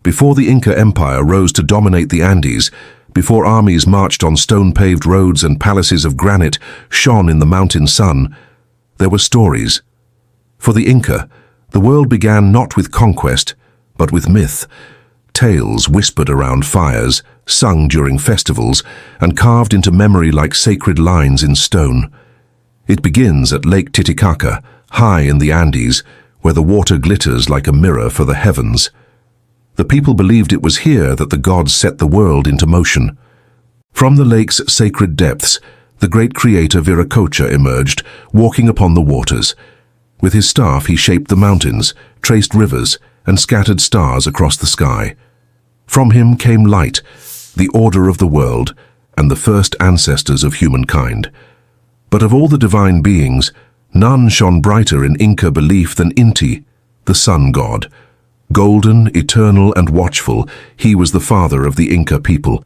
Before the Inca Empire rose to dominate the Andes, before armies marched on stone-paved roads and palaces of granite shone in the mountain sun, there were stories. For the Inca, the world began not with conquest, but with myth. Tales whispered around fires, sung during festivals, and carved into memory like sacred lines in stone. It begins at Lake Titicaca, high in the Andes, where the water glitters like a mirror for the heavens. The people believed it was here that the gods set the world into motion. From the lake's sacred depths, the great creator Viracocha emerged, walking upon the waters. With his staff he shaped the mountains, traced rivers, and scattered stars across the sky. From him came light, the order of the world, and the first ancestors of humankind. But of all the divine beings, none shone brighter in Inca belief than Inti, the sun god. Golden, eternal, and watchful, he was the father of the Inca people.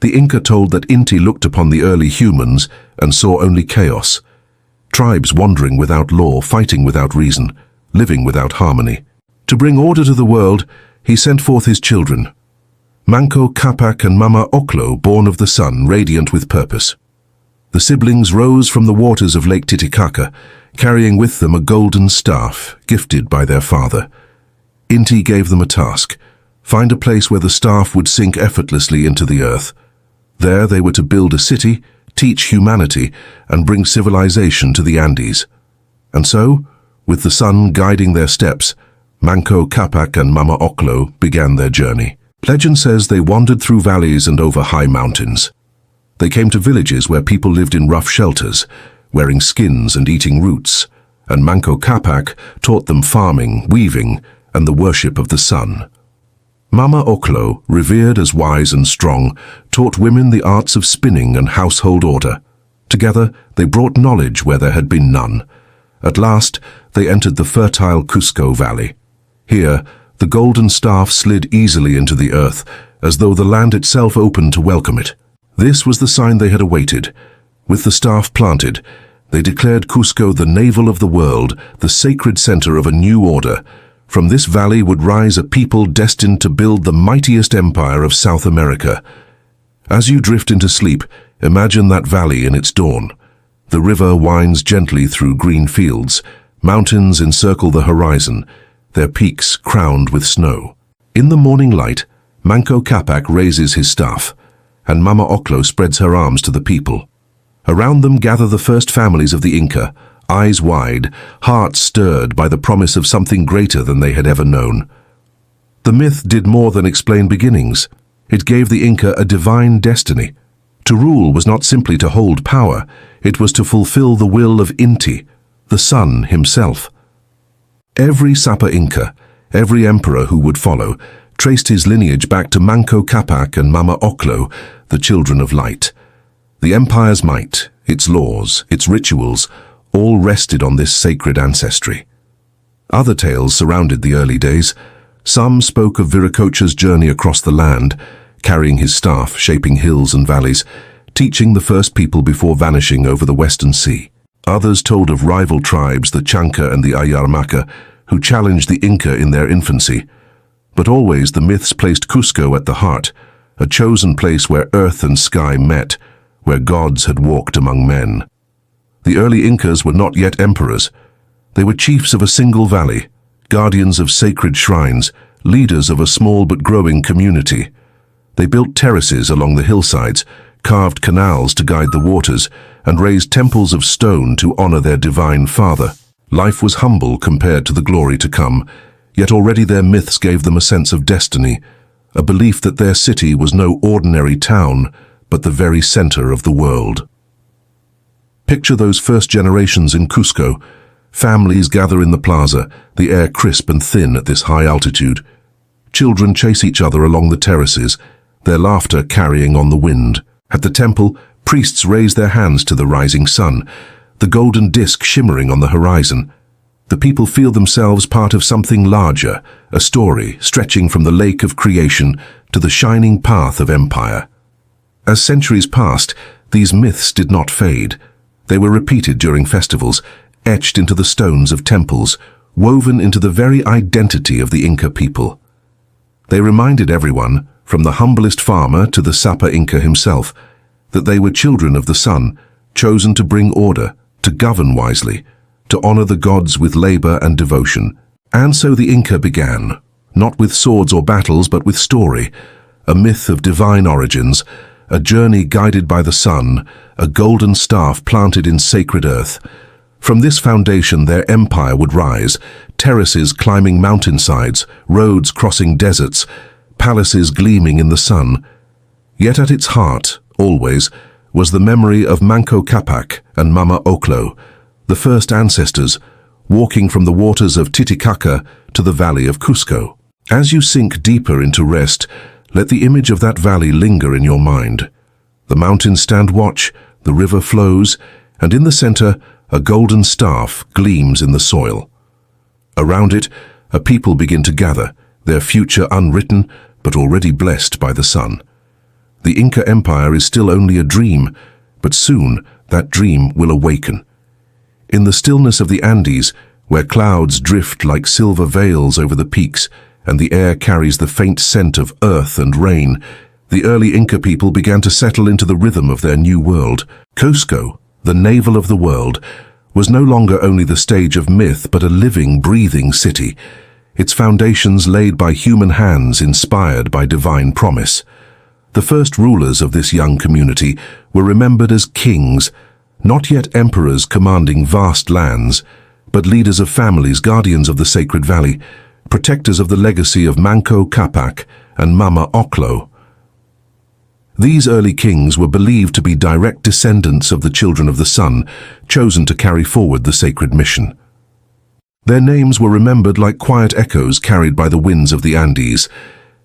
The Inca told that Inti looked upon the early humans and saw only chaos. Tribes wandering without law, fighting without reason, living without harmony. To bring order to the world, he sent forth his children. Manco Capac and Mama Oclo, born of the sun, radiant with purpose. The siblings rose from the waters of Lake Titicaca, carrying with them a golden staff, gifted by their father. Inti gave them a task: find a place where the staff would sink effortlessly into the earth. There they were to build a city, teach humanity, and bring civilization to the Andes. And so, with the sun guiding their steps, Manco Capac and Mama Oclo began their journey. Legend says they wandered through valleys and over high mountains. They came to villages where people lived in rough shelters, wearing skins and eating roots, and Manco Capac taught them farming, weaving, and the worship of the sun. Mama Oclo, revered as wise and strong, taught women the arts of spinning and household order. Together, they brought knowledge where there had been none. At last, they entered the fertile Cusco Valley. Here, the golden staff slid easily into the earth, as though the land itself opened to welcome it. This was the sign they had awaited. With the staff planted, they declared Cusco the navel of the world, the sacred center of a new order. From this valley would rise a people destined to build the mightiest empire of South America. As you drift into sleep, imagine that valley in its dawn. The river winds gently through green fields. Mountains encircle the horizon, their peaks crowned with snow. In the morning light, Manco Capac raises his staff, and Mama Oclo spreads her arms to the people. Around them gather the first families of the Inca, eyes wide, hearts stirred by the promise of something greater than they had ever known. The myth did more than explain beginnings. It gave the Inca a divine destiny. To rule was not simply to hold power, it was to fulfill the will of Inti, the sun himself. Every Sapa Inca, every emperor who would follow, traced his lineage back to Manco Capac and Mama Oclo, the children of light. The empire's might, its laws, its rituals, all rested on this sacred ancestry. Other tales surrounded the early days. Some spoke of Viracocha's journey across the land, carrying his staff, shaping hills and valleys, teaching the first people before vanishing over the western sea. Others told of rival tribes, the Chanca and the Ayarmaca, who challenged the Inca in their infancy. But always the myths placed Cusco at the heart, a chosen place where earth and sky met, where gods had walked among men. The early Incas were not yet emperors. They were chiefs of a single valley, guardians of sacred shrines, leaders of a small but growing community. They built terraces along the hillsides, carved canals to guide the waters, and raised temples of stone to honor their divine father. Life was humble compared to the glory to come, yet already their myths gave them a sense of destiny, a belief that their city was no ordinary town, but the very center of the world. Picture those first generations in Cusco. Families gather in the plaza, the air crisp and thin at this high altitude. Children chase each other along the terraces, their laughter carrying on the wind. At the temple, priests raise their hands to the rising sun, the golden disk shimmering on the horizon. The people feel themselves part of something larger, a story stretching from the lake of creation to the shining path of empire. As centuries passed, these myths did not fade. They were repeated during festivals, etched into the stones of temples, woven into the very identity of the Inca people. They reminded everyone, from the humblest farmer to the Sapa Inca himself, that they were children of the sun, chosen to bring order, to govern wisely, to honor the gods with labor and devotion. And so the Inca began, not with swords or battles, but with story, a myth of divine origins, a journey guided by the sun, a golden staff planted in sacred earth. From this foundation their empire would rise, terraces climbing mountainsides, roads crossing deserts, palaces gleaming in the sun. Yet at its heart, always, was the memory of Manco Capac and Mama Oclo, the first ancestors, walking from the waters of Titicaca to the valley of Cusco. As you sink deeper into rest, let the image of that valley linger in your mind. The mountains stand watch, the river flows, and in the center, a golden staff gleams in the soil. Around it, a people begin to gather, their future unwritten, but already blessed by the sun. The Inca Empire is still only a dream, but soon that dream will awaken. In the stillness of the Andes, where clouds drift like silver veils over the peaks, and the air carries the faint scent of earth and rain, the early Inca people began to settle into the rhythm of their new world. Cusco, the navel of the world, was no longer only the stage of myth, but a living, breathing city, its foundations laid by human hands, inspired by divine promise. The first rulers of this young community were remembered as kings, not yet emperors commanding vast lands, but leaders of families, guardians of the sacred valley, protectors of the legacy of Manco Capac and Mama Oclo. These early kings were believed to be direct descendants of the children of the sun, chosen to carry forward the sacred mission. Their names were remembered like quiet echoes carried by the winds of the Andes: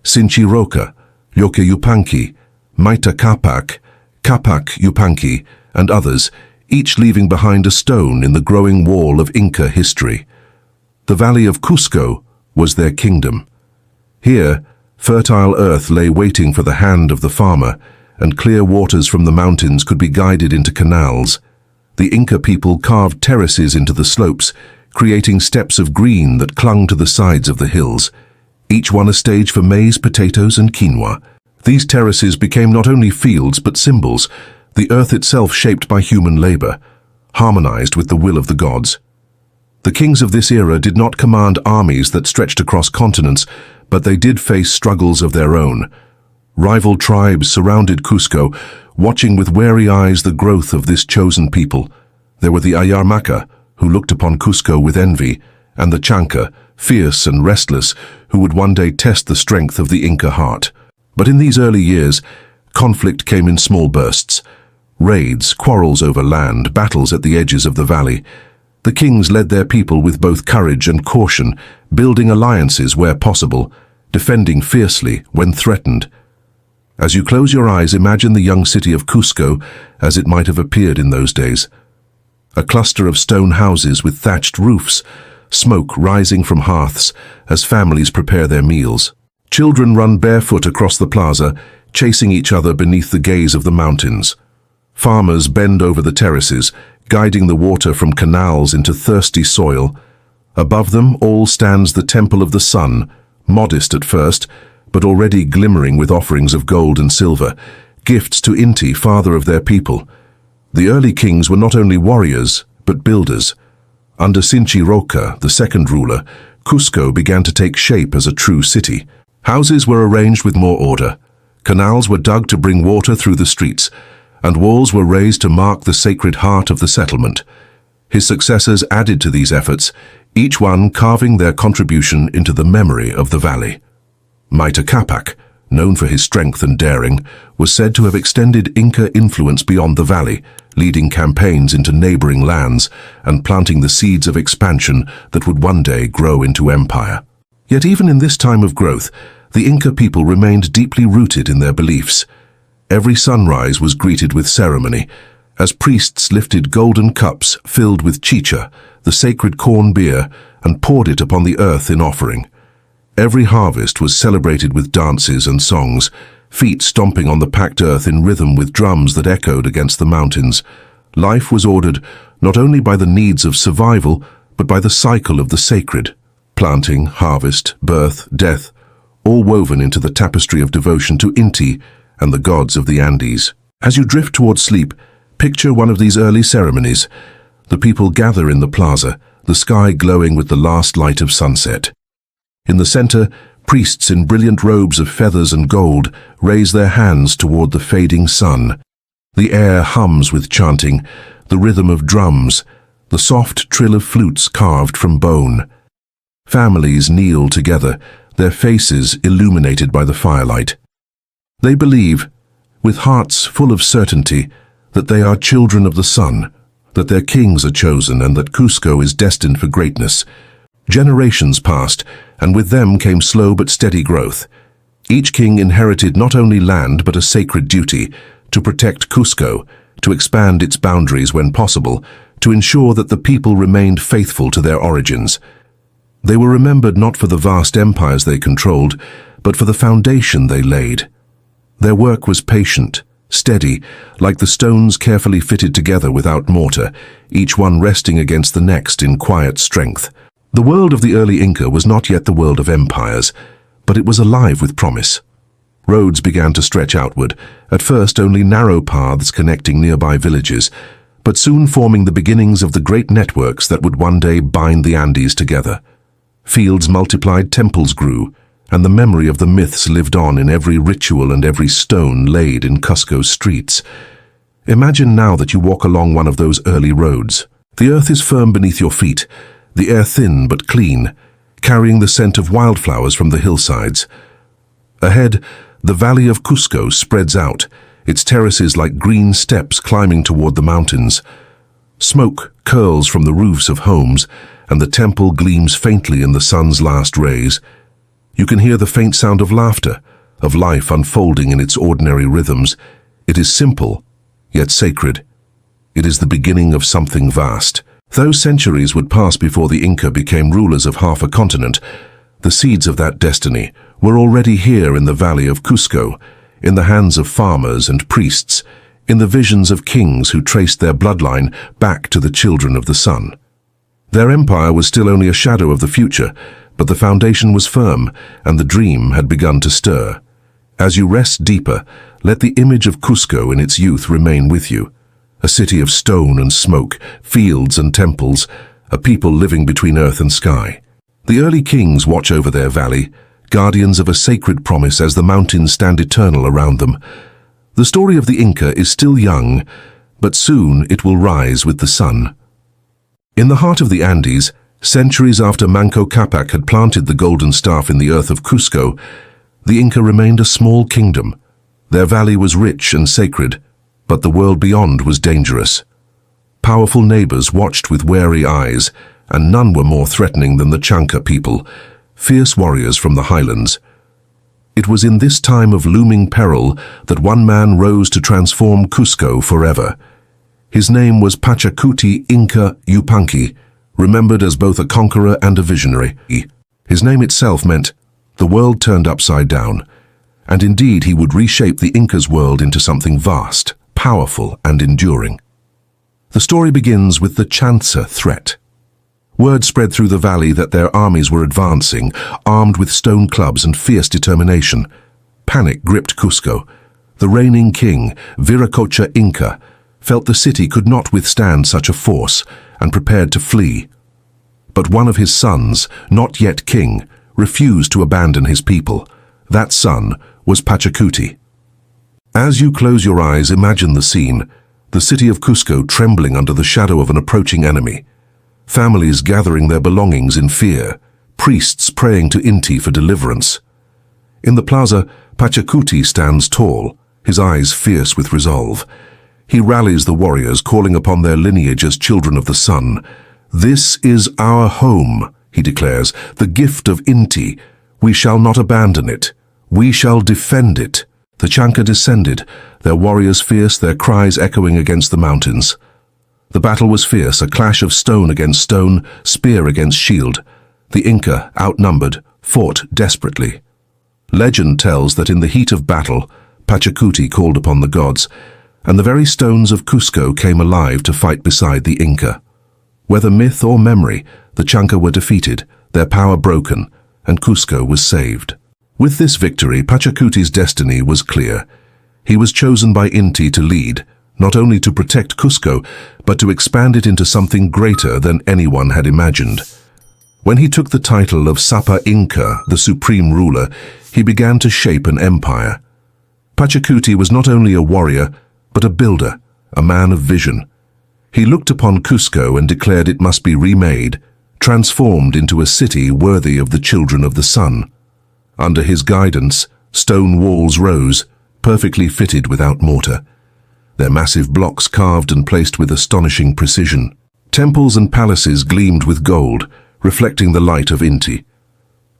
Sinchi Roca, Lyoke Yupanqui, Maita Capac, Capac Yupanqui, and others, each leaving behind a stone in the growing wall of Inca history. The valley of Cusco was their kingdom. Here, fertile earth lay waiting for the hand of the farmer, and clear waters from the mountains could be guided into canals. The Inca people carved terraces into the slopes, creating steps of green that clung to the sides of the hills, each one a stage for maize, potatoes, and quinoa. These terraces became not only fields but symbols, the earth itself shaped by human labor, harmonized with the will of the gods. The kings of this era did not command armies that stretched across continents, but they did face struggles of their own. Rival tribes surrounded Cusco, watching with wary eyes the growth of this chosen people. There were the Ayarmaca, who looked upon Cusco with envy, and the Chanca, fierce and restless, who would one day test the strength of the Inca heart. But in these early years, conflict came in small bursts. Raids, quarrels over land, battles at the edges of the valley. The kings led their people with both courage and caution, building alliances where possible, defending fiercely when threatened. As you close your eyes, imagine the young city of Cusco as it might have appeared in those days. A cluster of stone houses with thatched roofs, smoke rising from hearths as families prepare their meals. Children run barefoot across the plaza, chasing each other beneath the gaze of the mountains. Farmers bend over the terraces, guiding the water from canals into thirsty soil. Above them all stands the Temple of the Sun, modest at first, but already glimmering with offerings of gold and silver, gifts to Inti, father of their people. The early kings were not only warriors, but builders. Under Sinchi Roca, the second ruler, Cusco began to take shape as a true city. Houses were arranged with more order. Canals were dug to bring water through the streets, and walls were raised to mark the sacred heart of the settlement. His successors added to these efforts, each one carving their contribution into the memory of the valley. Maita Capac, known for his strength and daring, was said to have extended Inca influence beyond the valley, leading campaigns into neighboring lands and planting the seeds of expansion that would one day grow into empire. Yet even in this time of growth, the Inca people remained deeply rooted in their beliefs. Every sunrise was greeted with ceremony, as priests lifted golden cups filled with chicha, the sacred corn beer, and poured it upon the earth in offering. Every harvest was celebrated with dances and songs, feet stomping on the packed earth in rhythm with drums that echoed against the mountains. Life was ordered not only by the needs of survival, but by the cycle of the sacred. Planting, harvest, birth, death, all woven into the tapestry of devotion to Inti and the gods of the Andes. As you drift towards sleep, picture one of these early ceremonies. The people gather in the plaza, the sky glowing with the last light of sunset. In the center, priests in brilliant robes of feathers and gold raise their hands toward the fading sun. The air hums with chanting, the rhythm of drums, the soft trill of flutes carved from bone. Families kneel together, their faces illuminated by the firelight. They believe, with hearts full of certainty, that they are children of the sun, that their kings are chosen, and that Cusco is destined for greatness. Generations passed, and with them came slow but steady growth. Each king inherited not only land but a sacred duty, to protect Cusco, to expand its boundaries when possible, to ensure that the people remained faithful to their origins. They were remembered not for the vast empires they controlled, but for the foundation they laid. Their work was patient, steady, like the stones carefully fitted together without mortar, each one resting against the next in quiet strength. The world of the early Inca was not yet the world of empires, but it was alive with promise. Roads began to stretch outward, at first only narrow paths connecting nearby villages, but soon forming the beginnings of the great networks that would one day bind the Andes together. Fields multiplied, temples grew, and the memory of the myths lived on in every ritual and every stone laid in Cusco's streets. Imagine now that you walk along one of those early roads. The earth is firm beneath your feet, the air thin but clean, carrying the scent of wildflowers from the hillsides. Ahead, the valley of Cusco spreads out, its terraces like green steps climbing toward the mountains. Smoke curls from the roofs of homes, and the temple gleams faintly in the sun's last rays. You can hear the faint sound of laughter, of life unfolding in its ordinary rhythms. It is simple, yet sacred. It is the beginning of something vast. Though centuries would pass before the Inca became rulers of half a continent, the seeds of that destiny were already here in the valley of Cusco, in the hands of farmers and priests, in the visions of kings who traced their bloodline back to the children of the sun. Their empire was still only a shadow of the future, but the foundation was firm, and the dream had begun to stir. As you rest deeper, let the image of Cusco in its youth remain with you. A city of stone and smoke, fields and temples, a people living between earth and sky. The early kings watch over their valley, guardians of a sacred promise as the mountains stand eternal around them. The story of the Inca is still young, but soon it will rise with the sun. In the heart of the Andes, centuries after Manco Capac had planted the golden staff in the earth of Cusco, the Inca remained a small kingdom. Their valley was rich and sacred, but the world beyond was dangerous. Powerful neighbors watched with wary eyes, and none were more threatening than the Chanca people, fierce warriors from the highlands. It was in this time of looming peril that one man rose to transform Cusco forever. His name was Pachacuti Inca Yupanqui, remembered as both a conqueror and a visionary. His name itself meant, the world turned upside down, and indeed he would reshape the Inca's world into something vast, powerful and enduring. The story begins with the Chanca threat. Word spread through the valley that their armies were advancing, armed with stone clubs and fierce determination. Panic gripped Cusco. The reigning king, Viracocha Inca, felt the city could not withstand such a force and prepared to flee. But one of his sons, not yet king, refused to abandon his people. That son was Pachacuti. As you close your eyes, imagine the scene, the city of Cusco trembling under the shadow of an approaching enemy. Families gathering their belongings in fear, priests praying to Inti for deliverance. In the plaza, Pachacuti stands tall, his eyes fierce with resolve. He rallies the warriors, calling upon their lineage as children of the sun. "This is our home," he declares, "the gift of Inti. We shall not abandon it. We shall defend it." The Chanca descended, their warriors fierce, their cries echoing against the mountains. The battle was fierce, a clash of stone against stone, spear against shield. The Inca, outnumbered, fought desperately. Legend tells that in the heat of battle, Pachacuti called upon the gods, and the very stones of Cusco came alive to fight beside the Inca. Whether myth or memory, the Chanca were defeated, their power broken, and Cusco was saved. With this victory, Pachacuti's destiny was clear. He was chosen by Inti to lead, not only to protect Cusco, but to expand it into something greater than anyone had imagined. When he took the title of Sapa Inca, the supreme ruler, he began to shape an empire. Pachacuti was not only a warrior, but a builder, a man of vision. He looked upon Cusco and declared it must be remade, transformed into a city worthy of the children of the sun. Under his guidance, stone walls rose, perfectly fitted without mortar. Their massive blocks carved and placed with astonishing precision. Temples and palaces gleamed with gold, reflecting the light of Inti.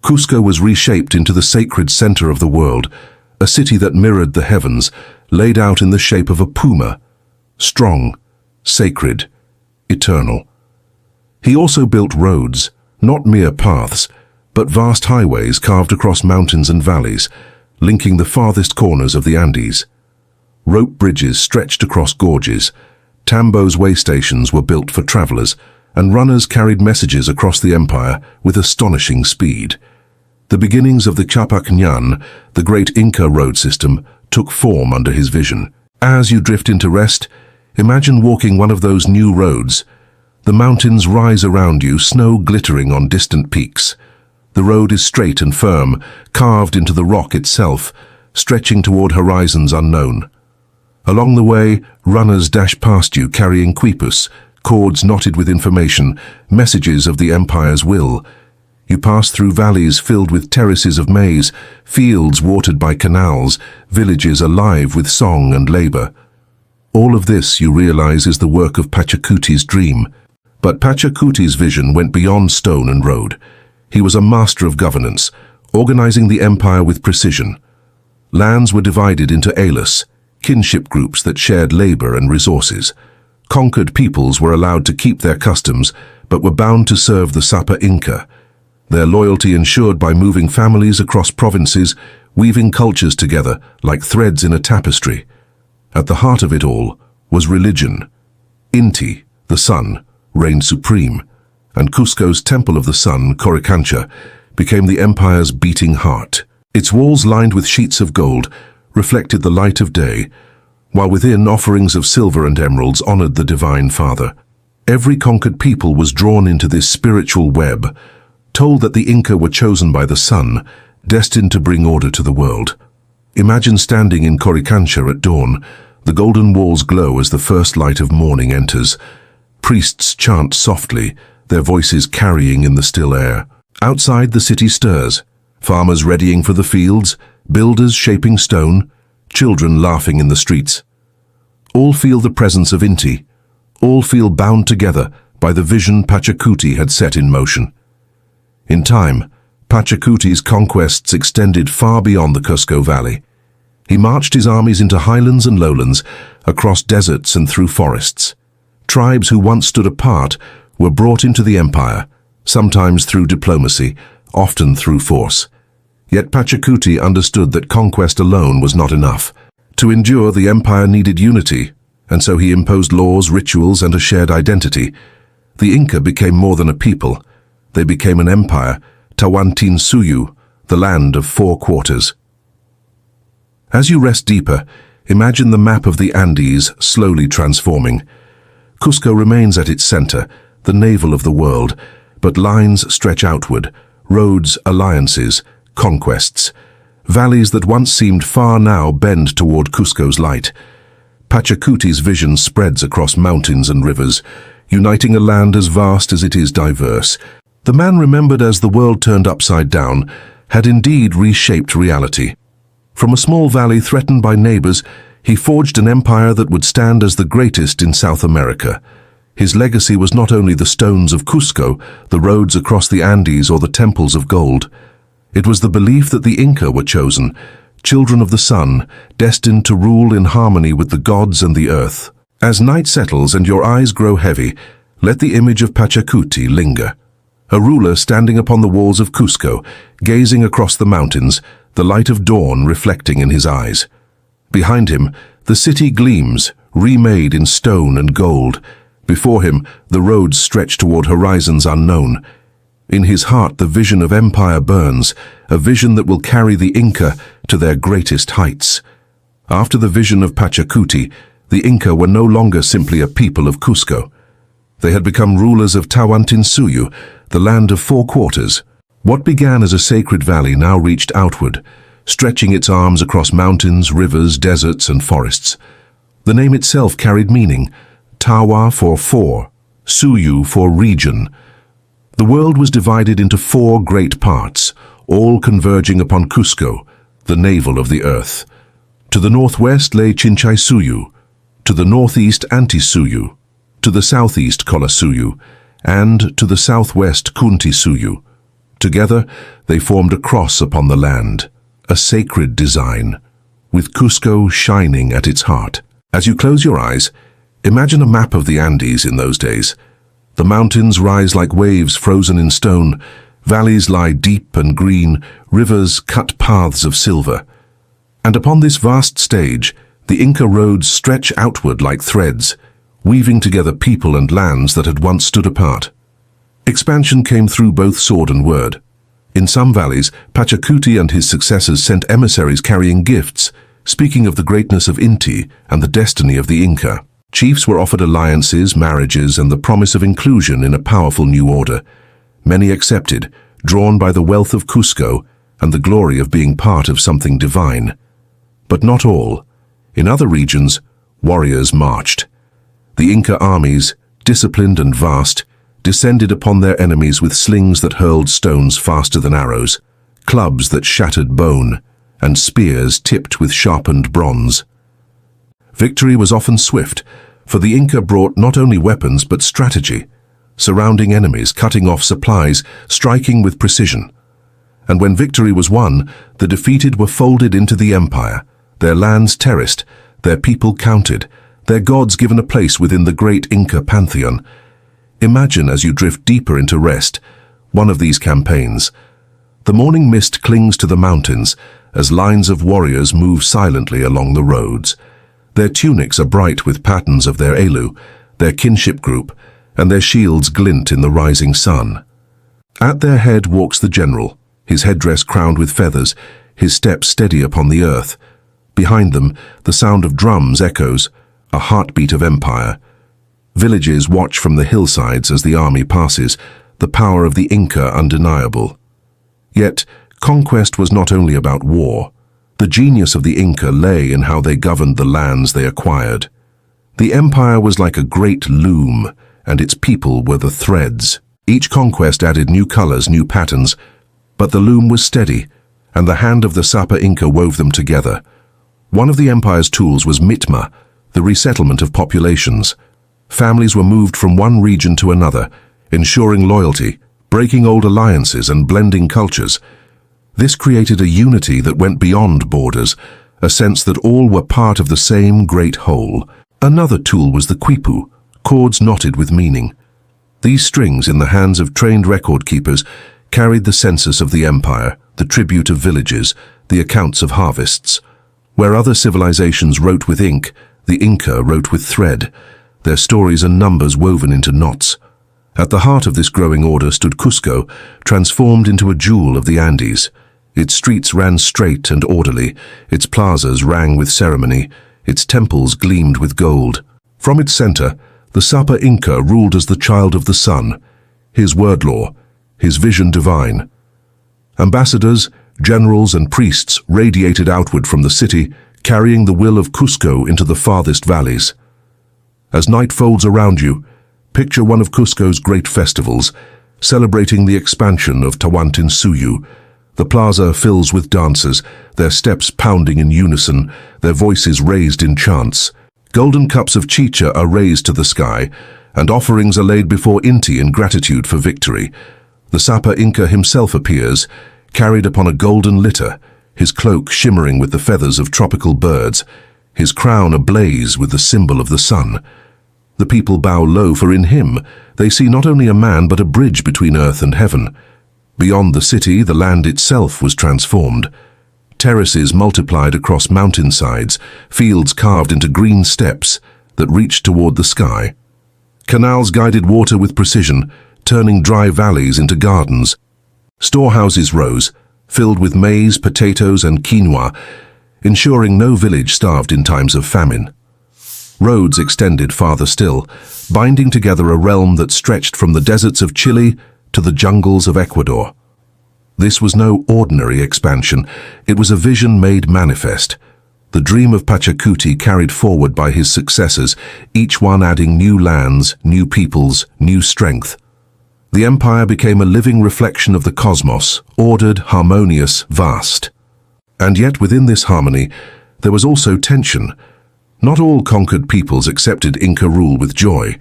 Cusco was reshaped into the sacred center of the world, a city that mirrored the heavens, laid out in the shape of a puma, strong, sacred, eternal. He also built roads, not mere paths, but vast highways carved across mountains and valleys, linking the farthest corners of the Andes. Rope bridges stretched across gorges, tambos way stations were built for travelers, and runners carried messages across the empire with astonishing speed. The beginnings of the Chapacñan, the great Inca road system, took form under his vision. As you drift into rest, imagine walking one of those new roads. The mountains rise around you, snow glittering on distant peaks. The road is straight and firm, carved into the rock itself, stretching toward horizons unknown. Along the way, runners dash past you carrying quipus, cords knotted with information, messages of the empire's will. You pass through valleys filled with terraces of maize, fields watered by canals, villages alive with song and labor. All of this, you realize, is the work of Pachacuti's dream. But Pachacuti's vision went beyond stone and road. He was a master of governance, organizing the empire with precision. Lands were divided into ailis, kinship groups that shared labor and resources. Conquered peoples were allowed to keep their customs, but were bound to serve the Sapa Inca. Their loyalty ensured by moving families across provinces, weaving cultures together like threads in a tapestry. At the heart of it all was religion. Inti, the sun, reigned supreme, and Cusco's Temple of the Sun, Coricancha, became the empire's beating heart. Its walls, lined with sheets of gold, reflected the light of day, while within offerings of silver and emeralds honored the Divine Father. Every conquered people was drawn into this spiritual web, told that the Inca were chosen by the sun, destined to bring order to the world. Imagine standing in Coricancha at dawn. The golden walls glow as the first light of morning enters. Priests chant softly, their voices carrying in the still air. Outside, the city stirs, farmers readying for the fields, builders shaping stone, children laughing in the streets. All feel the presence of Inti. All feel bound together by the vision Pachacuti had set in motion. In time, Pachacuti's conquests extended far beyond the Cusco Valley. He marched his armies into highlands and lowlands, across deserts and through forests. Tribes who once stood apart were brought into the empire, sometimes through diplomacy, often through force. Yet Pachacuti understood that conquest alone was not enough. To endure, the empire needed unity, and so he imposed laws, rituals, and a shared identity. The Inca became more than a people. They became an empire, Tawantinsuyu, the land of 4 quarters. As you rest deeper, imagine the map of the Andes slowly transforming. Cusco remains at its center, the navel of the world, but lines stretch outward, roads, alliances, conquests. Valleys that once seemed far now bend toward Cusco's light. Pachacuti's vision spreads across mountains and rivers, uniting a land as vast as it is diverse. The man remembered as the world turned upside down had indeed reshaped reality. From a small valley threatened by neighbors, he forged an empire that would stand as the greatest in South America. His legacy was not only the stones of Cusco, the roads across the Andes, or the temples of gold. It was the belief that the Inca were chosen, children of the sun, destined to rule in harmony with the gods and the earth. As night settles and your eyes grow heavy, let the image of Pachacuti linger. A ruler standing upon the walls of Cusco, gazing across the mountains, the light of dawn reflecting in his eyes. Behind him, the city gleams, remade in stone and gold. Before him, the roads stretch toward horizons unknown. In his heart the vision of empire burns, a vision that will carry the Inca to their greatest heights. After the vision of Pachacuti, the Inca were no longer simply a people of Cusco. They had become rulers of Tawantinsuyu, the land of four quarters. What began as a sacred valley now reached outward, stretching its arms across mountains, rivers, deserts, and forests. The name itself carried meaning: Tawa for four, Suyu for region. The world was divided into four great parts, all converging upon Cusco, the navel of the earth. To the northwest lay Chinchaysuyu, to the northeast Antisuyu, to the southeast Colasuyu, and to the southwest Kuntisuyu. Together, they formed a cross upon the land, a sacred design, with Cusco shining at its heart. As you close your eyes, imagine a map of the Andes in those days. The mountains rise like waves frozen in stone, valleys lie deep and green, rivers cut paths of silver. And upon this vast stage, the Inca roads stretch outward like threads, weaving together people and lands that had once stood apart. Expansion came through both sword and word. In some valleys, Pachacuti and his successors sent emissaries carrying gifts, speaking of the greatness of Inti and the destiny of the Inca. Chiefs were offered alliances, marriages, and the promise of inclusion in a powerful new order. Many accepted, drawn by the wealth of Cusco and the glory of being part of something divine. But not all. In other regions, warriors marched. The Inca armies, disciplined and vast, descended upon their enemies with slings that hurled stones faster than arrows, clubs that shattered bone, and spears tipped with sharpened bronze. Victory was often swift, for the Inca brought not only weapons but strategy, surrounding enemies, cutting off supplies, striking with precision. And when victory was won, the defeated were folded into the empire, their lands terraced, their people counted, their gods given a place within the great Inca pantheon. Imagine, as you drift deeper into rest, one of these campaigns. The morning mist clings to the mountains as lines of warriors move silently along the roads. Their tunics are bright with patterns of their elu, their kinship group, and their shields glint in the rising sun. At their head walks the general, his headdress crowned with feathers, his steps steady upon the earth. Behind them, the sound of drums echoes, a heartbeat of empire. Villages watch from the hillsides as the army passes, the power of the Inca undeniable. Yet, conquest was not only about war. The genius of the Inca lay in how they governed the lands they acquired. The empire was like a great loom, and its people were the threads. Each conquest added new colors, new patterns, but the loom was steady, and the hand of the Sapa Inca wove them together. One of the empire's tools was mitma, the resettlement of populations. Families were moved from one region to another, ensuring loyalty, breaking old alliances and blending cultures. This created a unity that went beyond borders, a sense that all were part of the same great whole. Another tool was the quipu, cords knotted with meaning. These strings in the hands of trained record keepers carried the census of the empire, the tribute of villages, the accounts of harvests. Where other civilizations wrote with ink, the Inca wrote with thread, their stories and numbers woven into knots. At the heart of this growing order stood Cusco, transformed into a jewel of the Andes. Its streets ran straight and orderly, its plazas rang with ceremony, its temples gleamed with gold. From its center, the Sapa Inca ruled as the child of the sun, his word law, his vision divine. Ambassadors, generals and priests radiated outward from the city, carrying the will of Cusco into the farthest valleys. As night folds around you, picture one of Cusco's great festivals, celebrating the expansion of Tawantinsuyu. The plaza fills with dancers, their steps pounding in unison, their voices raised in chants. Golden cups of chicha are raised to the sky, and offerings are laid before Inti in gratitude for victory. The Sapa Inca himself appears, carried upon a golden litter, his cloak shimmering with the feathers of tropical birds, his crown ablaze with the symbol of the sun. The people bow low, for in him they see not only a man but a bridge between earth and heaven. Beyond the city, the land itself was transformed. Terraces multiplied across mountainsides, fields carved into green steps that reached toward the sky. Canals guided water with precision, turning dry valleys into gardens. Storehouses rose, filled with maize, potatoes, and quinoa, ensuring no village starved in times of famine. Roads extended farther still, binding together a realm that stretched from the deserts of Chile to the jungles of Ecuador. This was no ordinary expansion. It was a vision made manifest. The dream of Pachacuti carried forward by his successors, each one adding new lands, new peoples, new strength. The empire became a living reflection of the cosmos, ordered, harmonious, vast. And yet within this harmony, there was also tension. Not all conquered peoples accepted Inca rule with joy.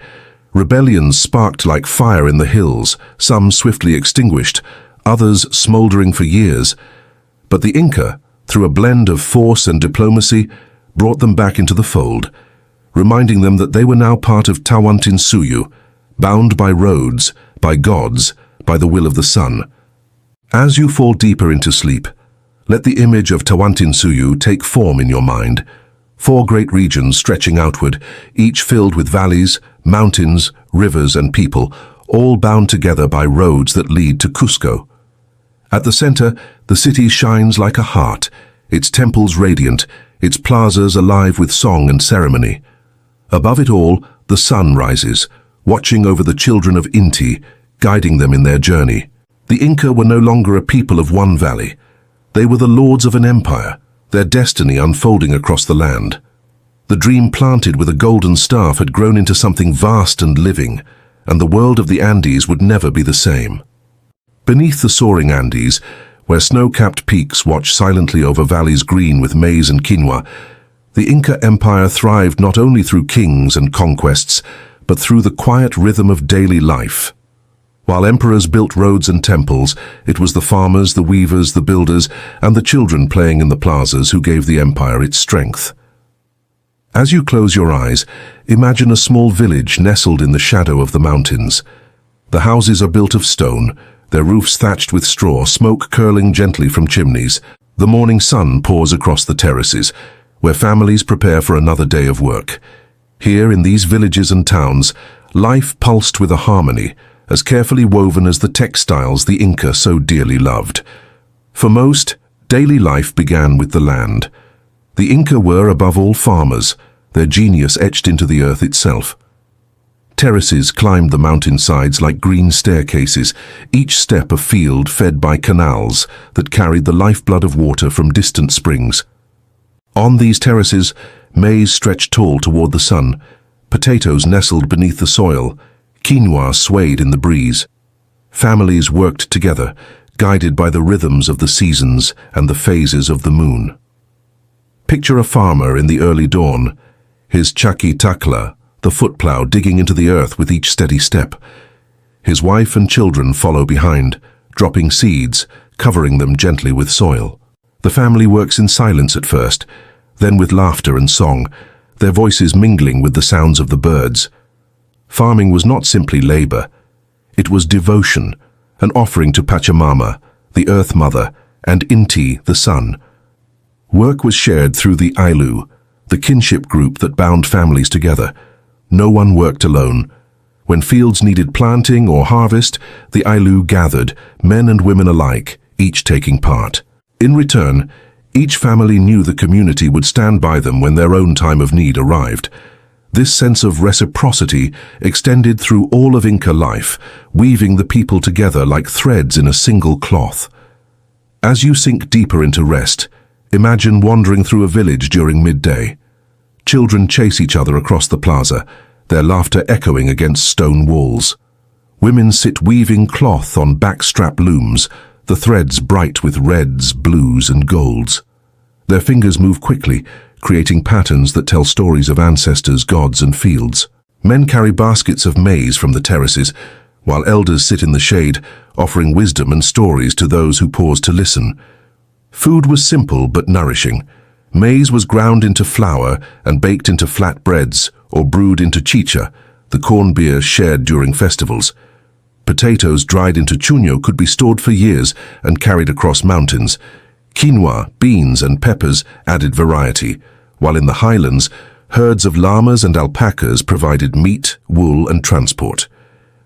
Rebellions sparked like fire in the hills, some swiftly extinguished, others smoldering for years. But the Inca, through a blend of force and diplomacy, brought them back into the fold, reminding them that they were now part of Tawantinsuyu, bound by roads, by gods, by the will of the sun. As you fall deeper into sleep, let the image of Tawantinsuyu take form in your mind. 4 great regions stretching outward, each filled with valleys, mountains, rivers, and people, all bound together by roads that lead to Cusco. At the center, the city shines like a heart, its temples radiant, its plazas alive with song and ceremony. Above it all, the sun rises, watching over the children of Inti, guiding them in their journey. The Inca were no longer a people of one valley. They were the lords of an empire, their destiny unfolding across the land. The dream planted with a golden staff had grown into something vast and living, and the world of the Andes would never be the same. Beneath the soaring Andes, where snow-capped peaks watch silently over valleys green with maize and quinoa, the Inca Empire thrived not only through kings and conquests, but through the quiet rhythm of daily life. While emperors built roads and temples, it was the farmers, the weavers, the builders, and the children playing in the plazas who gave the empire its strength. As you close your eyes, imagine a small village nestled in the shadow of the mountains. The houses are built of stone, their roofs thatched with straw, smoke curling gently from chimneys. The morning sun pours across the terraces, where families prepare for another day of work. Here, in these villages and towns, life pulsed with a harmony, as carefully woven as the textiles the Inca so dearly loved. For most, daily life began with the land. The Inca were, above all, farmers, their genius etched into the earth itself. Terraces climbed the mountainsides like green staircases, each step a field fed by canals that carried the lifeblood of water from distant springs. On these terraces, maize stretched tall toward the sun, potatoes nestled beneath the soil, quinoa swayed in the breeze. Families worked together, guided by the rhythms of the seasons and the phases of the moon. Picture a farmer in the early dawn, his chaki takla, the footplow digging into the earth with each steady step. His wife and children follow behind, dropping seeds, covering them gently with soil. The family works in silence at first, then with laughter and song, their voices mingling with the sounds of the birds. Farming was not simply labor. It was devotion, an offering to Pachamama, the Earth Mother, and Inti, the sun. Work was shared through the Ailu, the kinship group that bound families together. No one worked alone. When fields needed planting or harvest, the Ailu gathered, men and women alike, each taking part. In return, each family knew the community would stand by them when their own time of need arrived. This sense of reciprocity extended through all of Inca life, weaving the people together like threads in a single cloth. As you sink deeper into rest, imagine wandering through a village during midday. Children chase each other across the plaza, their laughter echoing against stone walls. Women sit weaving cloth on backstrap looms, the threads bright with reds, blues, and golds. Their fingers move quickly, creating patterns that tell stories of ancestors, gods, and fields. Men carry baskets of maize from the terraces, while elders sit in the shade, offering wisdom and stories to those who pause to listen. Food was simple but nourishing. Maize was ground into flour and baked into flat breads or brewed into chicha, the corn beer shared during festivals. Potatoes dried into chuño could be stored for years and carried across mountains. Quinoa, beans, and peppers added variety, while in the highlands, herds of llamas and alpacas provided meat, wool, and transport.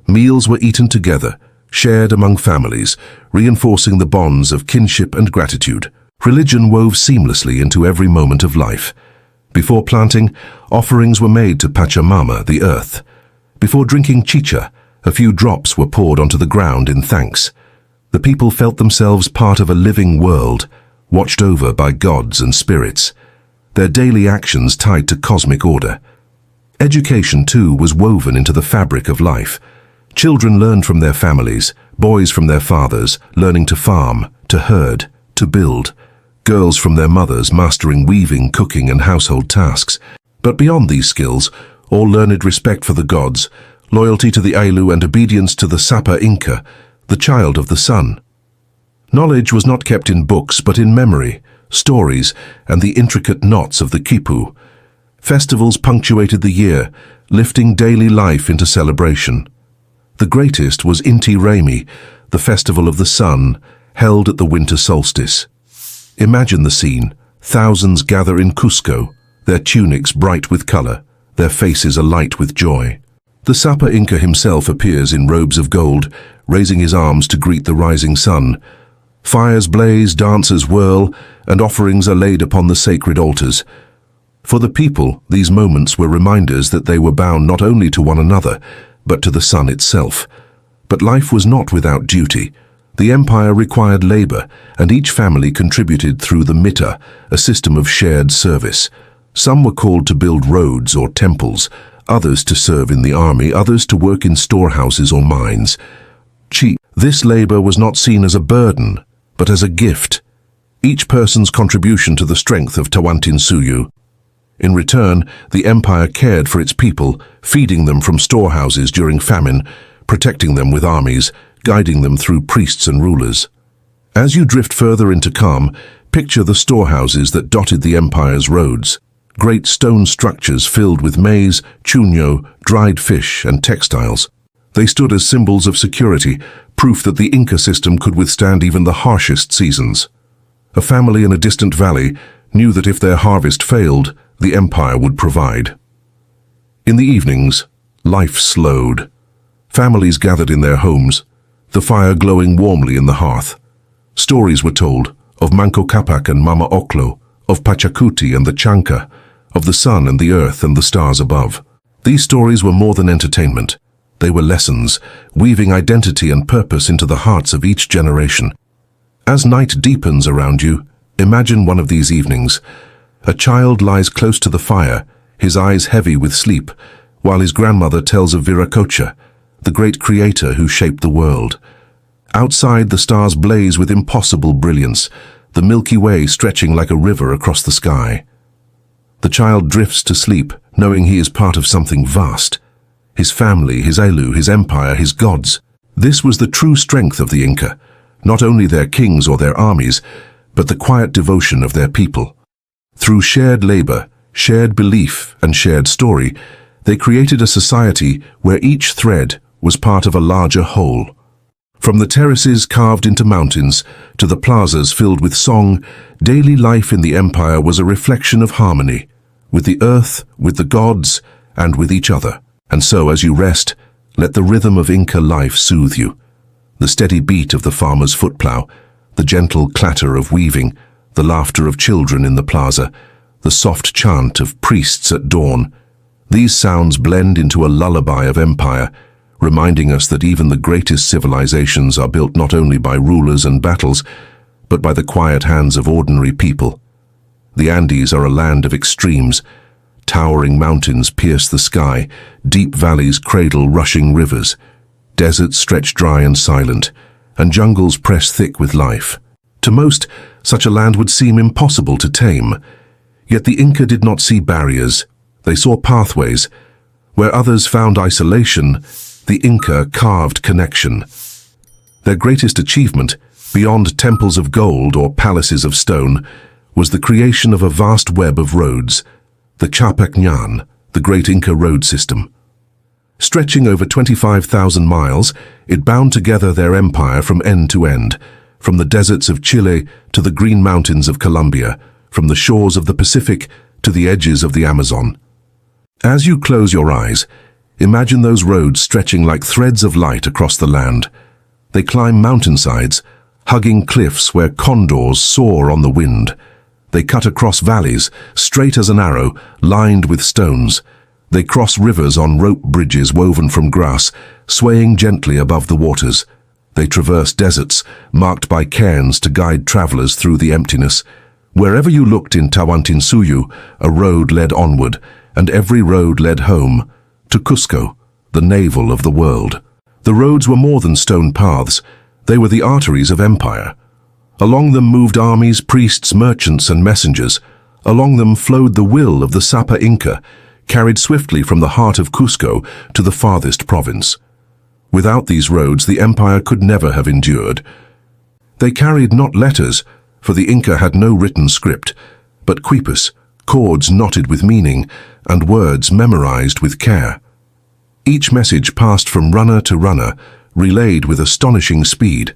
Meals were eaten together, shared among families, reinforcing the bonds of kinship and gratitude. Religion wove seamlessly into every moment of life. Before planting, offerings were made to Pachamama, the earth. Before drinking chicha, a few drops were poured onto the ground in thanks. The people felt themselves part of a living world, watched over by gods and spirits, their daily actions tied to cosmic order. Education, too, was woven into the fabric of life. Children learned from their families, boys from their fathers, learning to farm, to herd, to build. Girls from their mothers, mastering weaving, cooking, and household tasks. But beyond these skills, all learned respect for the gods, loyalty to the Ailu, and obedience to the Sapa Inca, the child of the sun. Knowledge was not kept in books, but in memory, stories, and the intricate knots of the quipu. Festivals punctuated the year, lifting daily life into celebration. The greatest was Inti Raymi, the festival of the sun, held at the winter solstice. Imagine the scene. Thousands gather in Cusco, their tunics bright with color, their faces alight with joy. The Sapa Inca himself appears in robes of gold, raising his arms to greet the rising sun. Fires blaze, dancers whirl, and offerings are laid upon the sacred altars. For the people, these moments were reminders that they were bound not only to one another, but to the sun itself. But life was not without duty. The empire required labor, and each family contributed through the mita, a system of shared service. Some were called to build roads or temples, others to serve in the army, others to work in storehouses or mines. This labor was not seen as a burden, but as a gift, each person's contribution to the strength of Tawantinsuyu. In return, the empire cared for its people, feeding them from storehouses during famine, protecting them with armies, guiding them through priests and rulers. As you drift further into calm, picture the storehouses that dotted the empire's roads. Great stone structures filled with maize, chunyo, dried fish, and textiles. They stood as symbols of security, proof that the Inca system could withstand even the harshest seasons. A family in a distant valley knew that if their harvest failed, the empire would provide. In the evenings, life slowed. Families gathered in their homes, the fire glowing warmly in the hearth. Stories were told of Manco Capac and Mama Oclo, of Pachacuti and the Chanca, of the sun and the earth and the stars above. These stories were more than entertainment. They were lessons, weaving identity and purpose into the hearts of each generation. As night deepens around you, imagine one of these evenings. A child lies close to the fire, his eyes heavy with sleep, while his grandmother tells of Viracocha, the great creator who shaped the world. Outside, the stars blaze with impossible brilliance, the Milky Way stretching like a river across the sky. The child drifts to sleep, knowing he is part of something vast. His family, his Ailu, his empire, his gods. This was the true strength of the Inca, not only their kings or their armies, but the quiet devotion of their people. Through shared labor, shared belief, and shared story, they created a society where each thread was part of a larger whole. From the terraces carved into mountains to the plazas filled with song, daily life in the empire was a reflection of harmony, with the earth, with the gods, and with each other. And so, as you rest, let the rhythm of Inca life soothe you. The steady beat of the farmer's footplow, the gentle clatter of weaving, the laughter of children in the plaza, the soft chant of priests at dawn. These sounds blend into a lullaby of empire, reminding us that even the greatest civilizations are built not only by rulers and battles, but by the quiet hands of ordinary people. The Andes are a land of extremes. Towering mountains pierce the sky, deep valleys cradle rushing rivers, deserts stretch dry and silent, and jungles press thick with life. To most, such a land would seem impossible to tame. Yet the Inca did not see barriers. They saw pathways. Where others found isolation, the Inca carved connection. Their greatest achievement, beyond temples of gold or palaces of stone, was the creation of a vast web of roads, the Chapacñan, the great Inca road system. Stretching over 25,000 miles, it bound together their empire from end to end, from the deserts of Chile to the green mountains of Colombia, from the shores of the Pacific to the edges of the Amazon. As you close your eyes, Imagine those roads stretching like threads of light across the land. They climb mountainsides, hugging cliffs where condors soar on the wind. They cut across valleys, straight as an arrow, lined with stones. They cross rivers on rope bridges woven from grass, swaying gently above the waters. They traverse deserts, marked by cairns to guide travelers through the emptiness. Wherever you looked in Tawantinsuyu, a road led onward, and every road led home, to Cusco, the navel of the world. The roads were more than stone paths. They were the arteries of empire. Along them moved armies, priests, merchants, and messengers. Along them flowed the will of the Sapa Inca, carried swiftly from the heart of Cusco to the farthest province. Without these roads, the empire could never have endured. They carried not letters, for the Inca had no written script, but quipus, cords knotted with meaning, and words memorized with care. Each message passed from runner to runner, relayed with astonishing speed.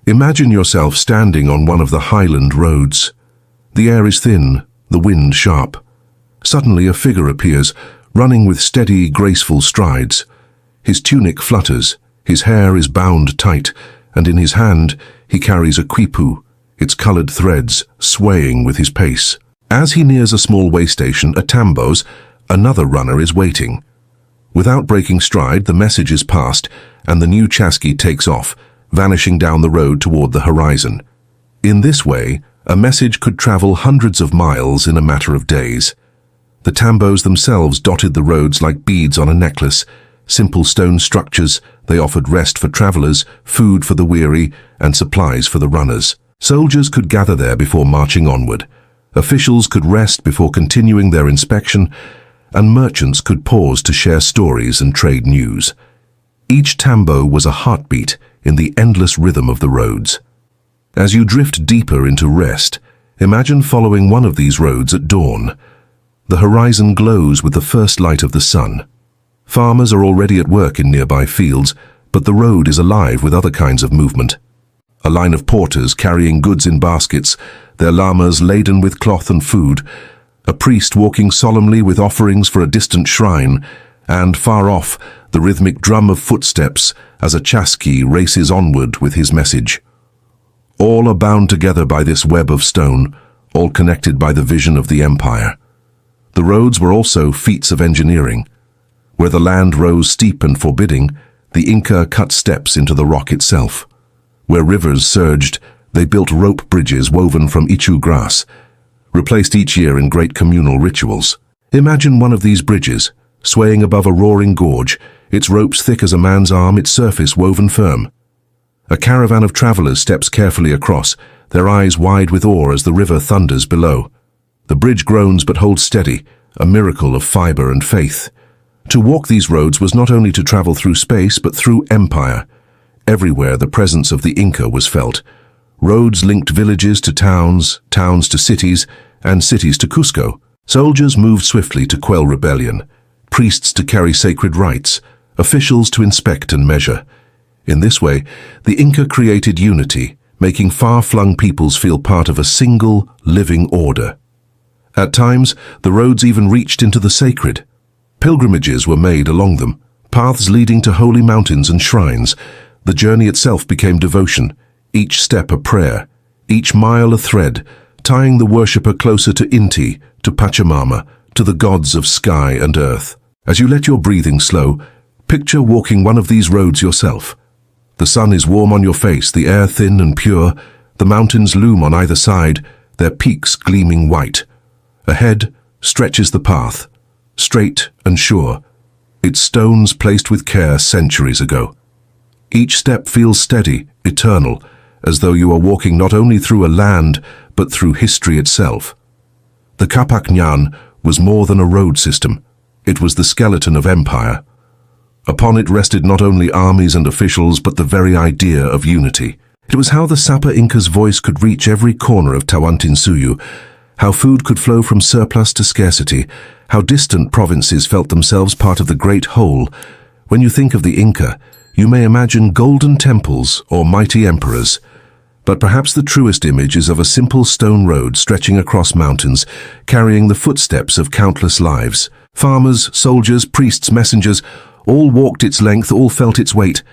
Imagine yourself standing on one of the highland roads. The air is thin, the wind sharp. Suddenly a figure appears, running with steady, graceful strides. His tunic flutters, his hair is bound tight, and in his hand he carries a quipu, its colored threads swaying with his pace. As he nears a small way station, a tambos, another runner is waiting. Without breaking stride, the message is passed, and the new chasqui takes off, vanishing down the road toward the horizon. In this way, a message could travel hundreds of miles in a matter of days. The tambos themselves dotted the roads like beads on a necklace. Simple stone structures, they offered rest for travelers, food for the weary, and supplies for the runners. Soldiers could gather there before marching onward. Officials could rest before continuing their inspection, and merchants could pause to share stories and trade news. Each tambo was a heartbeat in the endless rhythm of the roads. As you drift deeper into rest, imagine following one of these roads at dawn. The horizon glows with the first light of the sun. Farmers are already at work in nearby fields, but the road is alive with other kinds of movement. A line of porters carrying goods in baskets, their llamas laden with cloth and food, a priest walking solemnly with offerings for a distant shrine, and far off, the rhythmic drum of footsteps as a chasqui races onward with his message. All are bound together by this web of stone, all connected by the vision of the empire. The roads were also feats of engineering. Where the land rose steep and forbidding, the Inca cut steps into the rock itself. Where rivers surged, they built rope bridges woven from ichu grass, replaced each year in great communal rituals. Imagine one of these bridges, swaying above a roaring gorge, its ropes thick as a man's arm, its surface woven firm. A caravan of travelers steps carefully across, their eyes wide with awe as the river thunders below. The bridge groans but holds steady, a miracle of fiber and faith. To walk these roads was not only to travel through space, but through empire. Everywhere the presence of the Inca was felt. Roads linked villages to towns, towns to cities, and cities to Cusco. Soldiers moved swiftly to quell rebellion, priests to carry sacred rites, officials to inspect and measure. In this way, the Inca created unity, making far-flung peoples feel part of a single, living order. At times, the roads even reached into the sacred. Pilgrimages were made along them, paths leading to holy mountains and shrines. The journey itself became devotion, each step a prayer, each mile a thread, tying the worshipper closer to Inti, to Pachamama, to the gods of sky and earth. As you let your breathing slow, picture walking one of these roads yourself. The sun is warm on your face, the air thin and pure, the mountains loom on either side, their peaks gleaming white. Ahead stretches the path, straight and sure, its stones placed with care centuries ago. Each step feels steady, eternal, as though you are walking not only through a land, but through history itself. The Kapak Nyan was more than a road system. It was the skeleton of empire. Upon it rested not only armies and officials, but the very idea of unity. It was how the Sapa Inca's voice could reach every corner of Tawantinsuyu, how food could flow from surplus to scarcity, how distant provinces felt themselves part of the great whole. When you think of the Inca, you may imagine golden temples or mighty emperors. But perhaps the truest image is of a simple stone road stretching across mountains, carrying the footsteps of countless lives. Farmers, soldiers, priests, messengers, all walked its length, all felt its weight,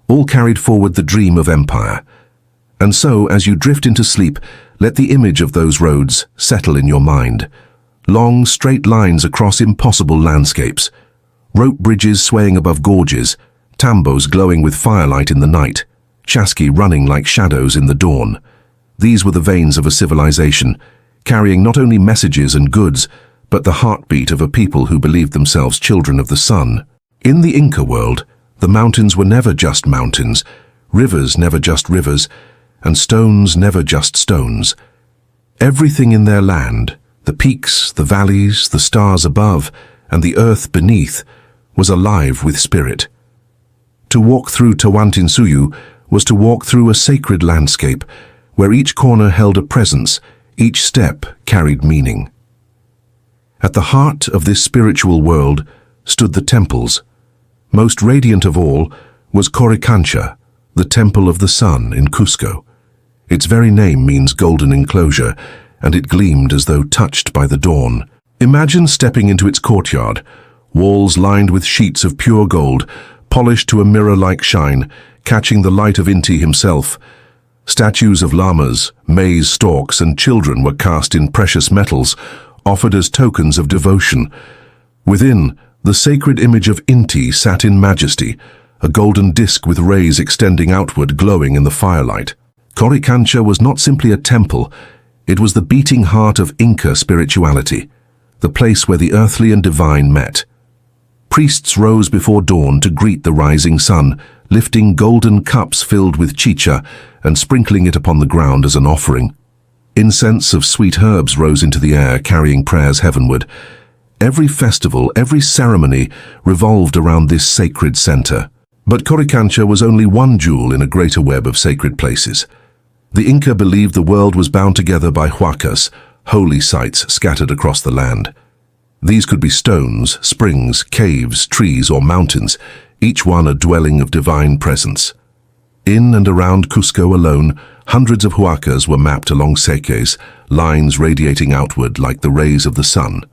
all carried forward the dream of empire. And so, as you drift into sleep, let the image of those roads settle in your mind. Long, straight lines across impossible landscapes, rope bridges swaying above gorges, tambos glowing with firelight in the night, chasqui running like shadows in the dawn. These were the veins of a civilization, carrying not only messages and goods, but the heartbeat of a people who believed themselves children of the sun. In the Inca world, the mountains were never just mountains, rivers never just rivers, and stones never just stones. Everything in their land, the peaks, the valleys, the stars above, and the earth beneath, was alive with spirit. To walk through Tawantinsuyu was to walk through a sacred landscape, where each corner held a presence, each step carried meaning. At the heart of this spiritual world stood the temples. Most radiant of all was Coricancha, the Temple of the Sun in Cusco. Its very name means golden enclosure, and it gleamed as though touched by the dawn. Imagine stepping into its courtyard, walls lined with sheets of pure gold, polished to a mirror-like shine, catching the light of Inti himself. Statues of llamas, maize stalks, and children were cast in precious metals, offered as tokens of devotion. Within, the sacred image of Inti sat in majesty, a golden disk with rays extending outward, glowing in the firelight. Coricancha was not simply a temple, it was the beating heart of Inca spirituality, the place where the earthly and divine met. Priests rose before dawn to greet the rising sun, lifting golden cups filled with chicha and sprinkling it upon the ground as an offering. Incense of sweet herbs rose into the air, carrying prayers heavenward. Every festival, every ceremony revolved around this sacred center. But Coricancha was only one jewel in a greater web of sacred places. The Inca believed the world was bound together by huacas, holy sites scattered across the land. These could be stones, springs, caves, trees, or mountains, each one a dwelling of divine presence. In and around Cusco alone, hundreds of huacas were mapped along seques, lines radiating outward like the rays of the sun.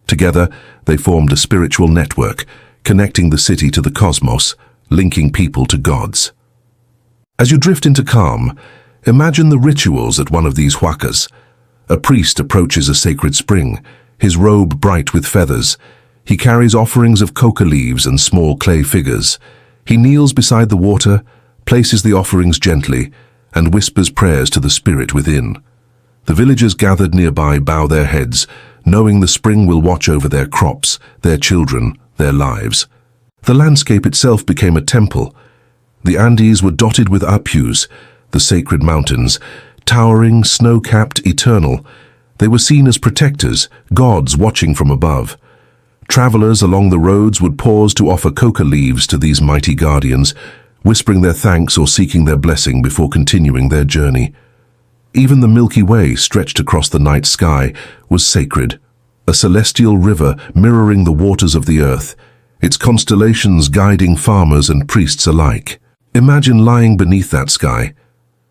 Together, they formed a spiritual network, connecting the city to the cosmos, linking people to gods. As you drift into calm, imagine the rituals at one of these huacas. A priest approaches a sacred spring, his robe bright with feathers. He carries offerings of coca leaves and small clay figures. He kneels beside the water, places the offerings gently, and whispers prayers to the spirit within. The villagers gathered nearby bow their heads, knowing the spring will watch over their crops, their children, their lives. The landscape itself became a temple. The Andes were dotted with apus, the sacred mountains, towering, snow-capped, eternal. They were seen as protectors, gods watching from above. Travelers along the roads would pause to offer coca leaves to these mighty guardians, whispering their thanks or seeking their blessing before continuing their journey. Even the Milky Way, stretched across the night sky, was sacred, a celestial river mirroring the waters of the earth, its constellations guiding farmers and priests alike. Imagine lying beneath that sky.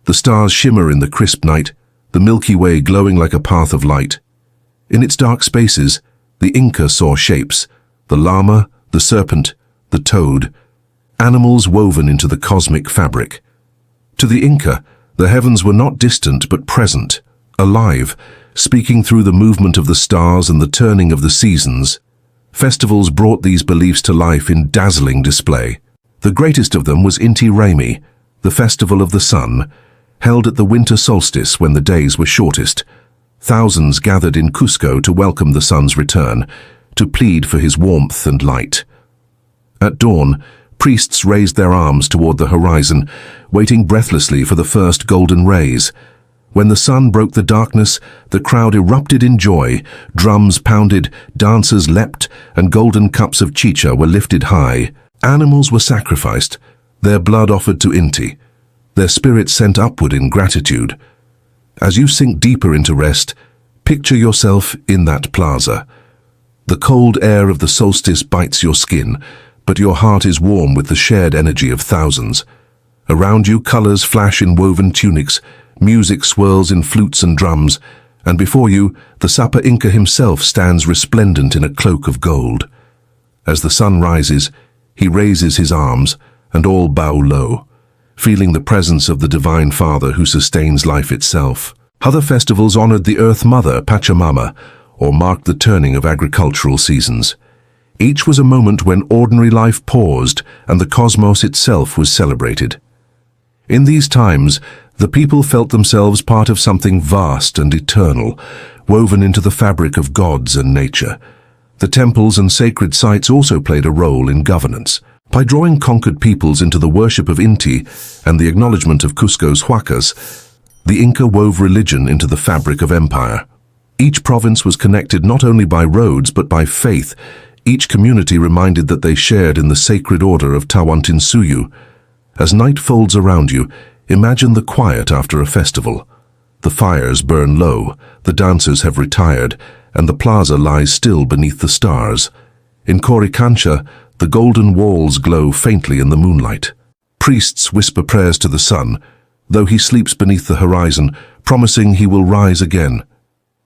The stars shimmer in the crisp night, the Milky Way glowing like a path of light. In its dark spaces, the Inca saw shapes, the llama, the serpent, the toad, animals woven into the cosmic fabric. To the Inca, the heavens were not distant but present, alive, speaking through the movement of the stars and the turning of the seasons. Festivals brought these beliefs to life in dazzling display. The greatest of them was Inti Raymi, the festival of the sun, held at the winter solstice when the days were shortest. Thousands gathered in Cusco to welcome the sun's return, to plead for his warmth and light. At dawn, priests raised their arms toward the horizon, waiting breathlessly for the first golden rays. When the sun broke the darkness, the crowd erupted in joy, drums pounded, dancers leapt, and golden cups of chicha were lifted high. Animals were sacrificed, their blood offered to Inti, their spirits sent upward in gratitude. As you sink deeper into rest, picture yourself in that plaza. The cold air of the solstice bites your skin, but your heart is warm with the shared energy of thousands. Around you, colors flash in woven tunics, music swirls in flutes and drums, And before you, the Sapa Inca himself stands resplendent in a cloak of gold. As the sun rises, he raises his arms, and all bow low, feeling the presence of the Divine Father who sustains life itself. Other festivals honored the Earth Mother, Pachamama, or marked the turning of agricultural seasons. Each was a moment when ordinary life paused and the cosmos itself was celebrated. In these times, the people felt themselves part of something vast and eternal, woven into the fabric of gods and nature. The temples and sacred sites also played a role in governance. By drawing conquered peoples into the worship of Inti and the acknowledgement of Cusco's Huacas, the Inca wove religion into the fabric of empire. Each province was connected not only by roads but by faith. Each community reminded that they shared in the sacred order of Tawantinsuyu. As night folds around you, imagine the quiet after a festival. The fires burn low, the dancers have retired, and the plaza lies still beneath the stars. In Coricancha, the golden walls glow faintly in the moonlight. Priests whisper prayers to the sun, though he sleeps beneath the horizon, promising he will rise again.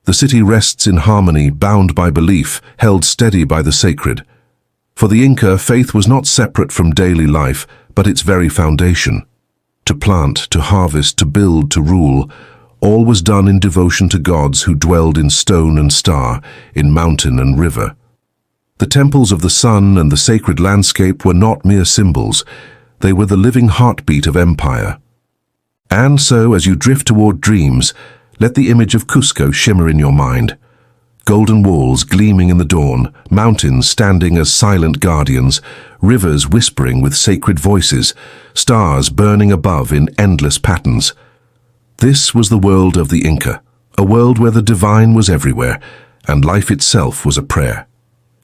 The city rests in harmony, bound by belief, held steady by the sacred. For the Inca, faith was not separate from daily life, but its very foundation. To plant, to harvest, to build, to rule, all was done in devotion to gods who dwelled in stone and star, in mountain and river. The temples of the sun and the sacred landscape were not mere symbols. They were the living heartbeat of empire. And so, as you drift toward dreams, let the image of Cusco shimmer in your mind. Golden walls gleaming in the dawn, mountains standing as silent guardians, rivers whispering with sacred voices, stars burning above in endless patterns. This was the world of the Inca, a world where the divine was everywhere, and life itself was a prayer.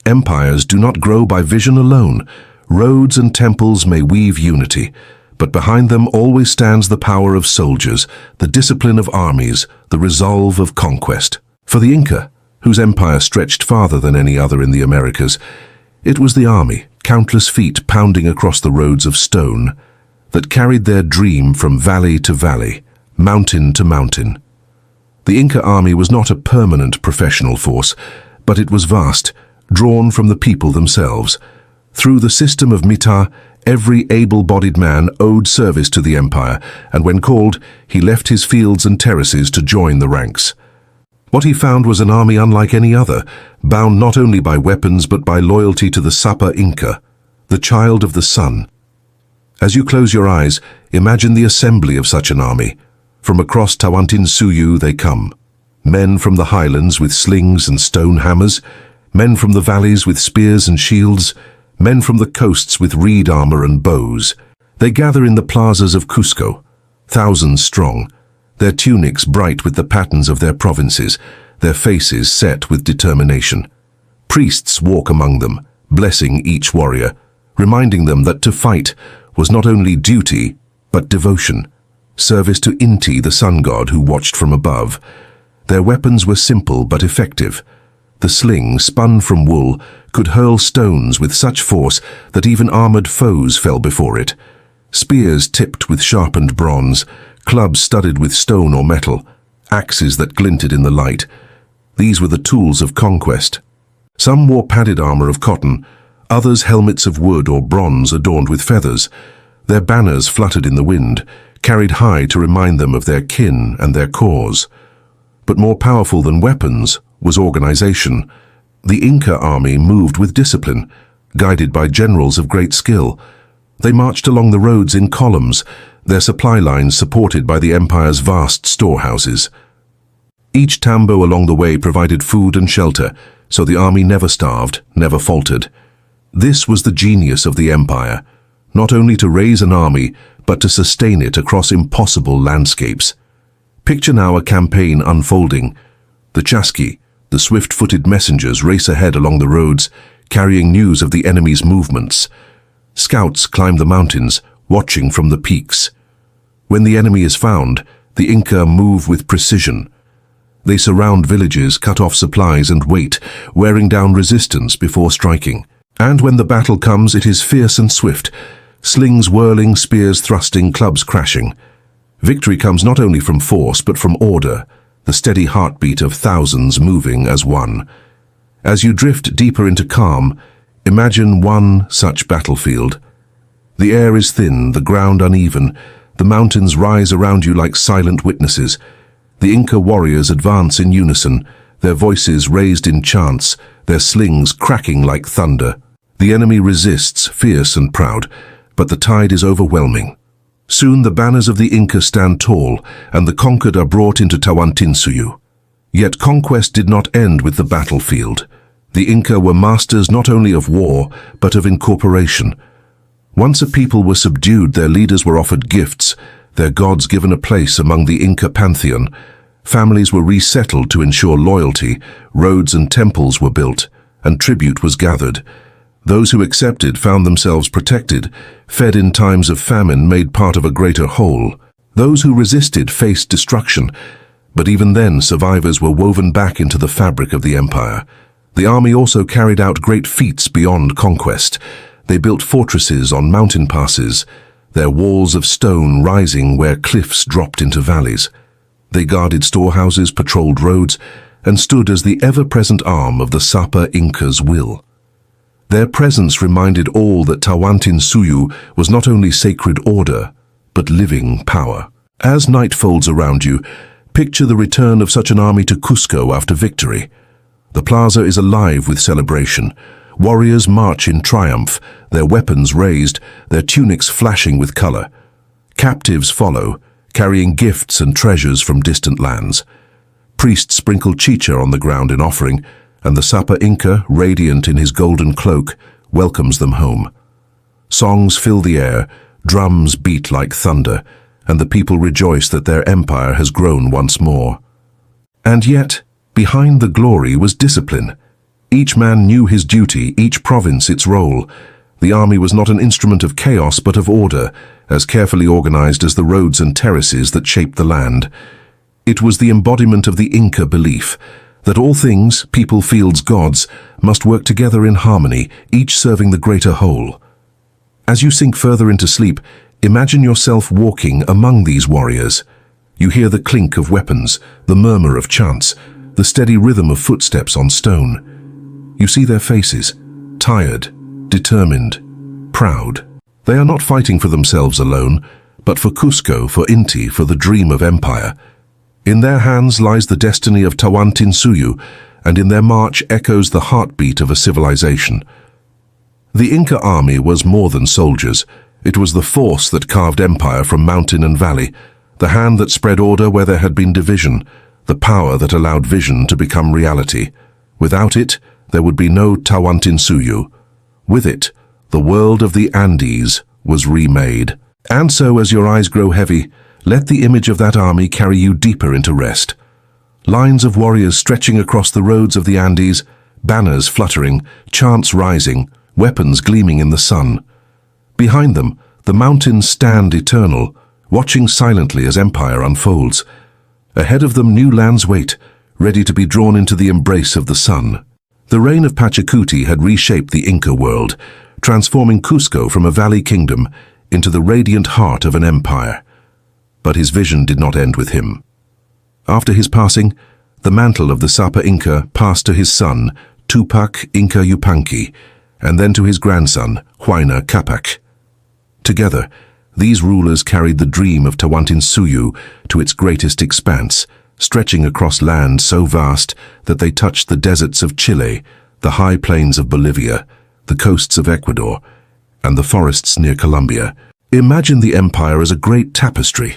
Empires do not grow by vision alone. Roads and temples may weave unity, but behind them always stands the power of soldiers, the discipline of armies, the resolve of conquest. For the Inca, whose empire stretched farther than any other in the Americas, it was the army, countless feet pounding across the roads of stone, that carried their dream from valley to valley, mountain to mountain. The Inca army was not a permanent professional force, but it was vast, drawn from the people themselves. Through the system of Mita, every able-bodied man owed service to the empire, and when called, he left his fields and terraces to join the ranks. What he found was an army unlike any other, bound not only by weapons but by loyalty to the Sapa Inca, the child of the sun. As you close your eyes, imagine the assembly of such an army. From across Tawantinsuyu they come. Men from the highlands with slings and stone hammers, men from the valleys with spears and shields, men from the coasts with reed armor and bows. They gather in the plazas of Cusco, thousands strong, their tunics bright with the patterns of their provinces, their faces set with determination. Priests walk among them, blessing each warrior, reminding them that to fight was not only duty, but devotion, service to Inti, the sun god who watched from above. Their weapons were simple but effective. The sling, spun from wool, could hurl stones with such force that even armored foes fell before it. Spears tipped with sharpened bronze, clubs studded with stone or metal, axes that glinted in the light. These were the tools of conquest. Some wore padded armor of cotton, others helmets of wood or bronze adorned with feathers. Their banners fluttered in the wind, carried high to remind them of their kin and their cause. But more powerful than weapons was organization. The Inca army moved with discipline, guided by generals of great skill. They marched along the roads in columns, their supply lines supported by the empire's vast storehouses. Each tambo along the way provided food and shelter, so the army never starved, never faltered. This was the genius of the empire, not only to raise an army, but to sustain it across impossible landscapes. Picture now a campaign unfolding. The chasqui, the swift-footed messengers, race ahead along the roads, carrying news of the enemy's movements. Scouts climb the mountains, watching from the peaks. When the enemy is found, the Inca move with precision. They surround villages, cut off supplies, and wait, wearing down resistance before striking. And when the battle comes, it is fierce and swift, slings whirling, spears thrusting, clubs crashing. Victory comes not only from force, but from order. the steady heartbeat of thousands moving as one. As you drift deeper into calm, imagine one such battlefield. The air is thin, the ground uneven, the mountains rise around you like silent witnesses. The Inca warriors advance in unison, their voices raised in chants, their slings cracking like thunder. The enemy resists, fierce and proud, but the tide is overwhelming. Soon the banners of the Inca stand tall, and the conquered are brought into Tawantinsuyu. Yet conquest did not end with the battlefield. The Inca were masters not only of war, but of incorporation. Once a people were subdued, their leaders were offered gifts, their gods given a place among the Inca pantheon. Families were resettled to ensure loyalty, roads and temples were built, and tribute was gathered. Those who accepted found themselves protected, fed in times of famine, made part of a greater whole. Those who resisted faced destruction, but even then survivors were woven back into the fabric of the empire. The army also carried out great feats beyond conquest. They built fortresses on mountain passes, their walls of stone rising where cliffs dropped into valleys. They guarded storehouses, patrolled roads, and stood as the ever-present arm of the Sapa Inca's will. Their presence reminded all that Tawantinsuyu was not only sacred order, but living power. As night folds around you, picture the return of such an army to Cusco after victory. The plaza is alive with celebration. Warriors march in triumph, their weapons raised, their tunics flashing with color. Captives follow, carrying gifts and treasures from distant lands. Priests sprinkle chicha on the ground in offering, and the Sapa Inca, radiant in his golden cloak, welcomes them home. Songs fill the air, drums beat like thunder, and the people rejoice that their empire has grown once more. And yet, behind the glory was discipline. Each man knew his duty, each province its role. The army was not an instrument of chaos but of order, as carefully organized as the roads and terraces that shaped the land. It was the embodiment of the Inca belief that all things, people, fields, gods, must work together in harmony, each serving the greater whole. As you sink further into sleep, imagine yourself walking among these warriors. You hear the clink of weapons, the murmur of chants, the steady rhythm of footsteps on stone. You see their faces, tired, determined, proud. They are not fighting for themselves alone, but for Cusco, for Inti, for the dream of empire. In their hands lies the destiny of Tawantinsuyu, and in their march echoes the heartbeat of a civilization. The Inca army was more than soldiers. It was the force that carved empire from mountain and valley, the hand that spread order where there had been division, the power that allowed vision to become reality. Without it, there would be no Tawantinsuyu. With it, the world of the Andes was remade. And so, as your eyes grow heavy, let the image of that army carry you deeper into rest. Lines of warriors stretching across the roads of the Andes, banners fluttering, chants rising, weapons gleaming in the sun. Behind them, the mountains stand eternal, watching silently as empire unfolds. Ahead of them, new lands wait, ready to be drawn into the embrace of the sun. The reign of Pachacuti had reshaped the Inca world, transforming Cusco from a valley kingdom into the radiant heart of an empire. But his vision did not end with him. After his passing, the mantle of the Sapa Inca passed to his son, Tupac Inca Yupanqui, and then to his grandson, Huayna Capac. Together, these rulers carried the dream of Tawantinsuyu to its greatest expanse, stretching across land so vast that they touched the deserts of Chile, the high plains of Bolivia, the coasts of Ecuador, and the forests near Colombia. Imagine the empire as a great tapestry,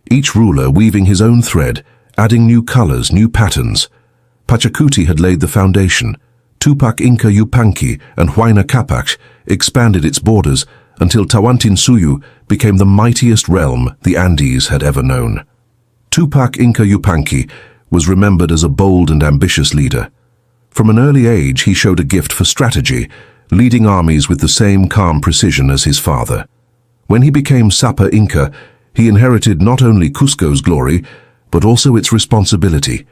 each ruler weaving his own thread, adding new colors, new patterns. Pachacuti had laid the foundation. Tupac Inca Yupanqui and Huayna Capac expanded its borders until Tawantinsuyu became the mightiest realm the Andes had ever known. Tupac Inca Yupanqui was remembered as a bold and ambitious leader. From an early age, he showed a gift for strategy, leading armies with the same calm precision as his father. When he became Sapa Inca, he inherited not only Cusco's glory, but also its responsibility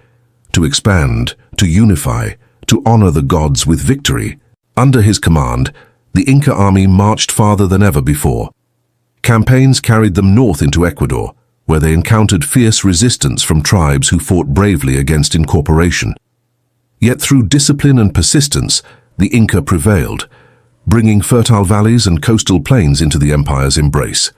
to expand, to unify, to honor the gods with victory. Under his command, the Inca army marched farther than ever before. Campaigns carried them north into Ecuador, where they encountered fierce resistance from tribes who fought bravely against incorporation. Yet through discipline and persistence, the Inca prevailed, bringing fertile valleys and coastal plains into the empire's embrace.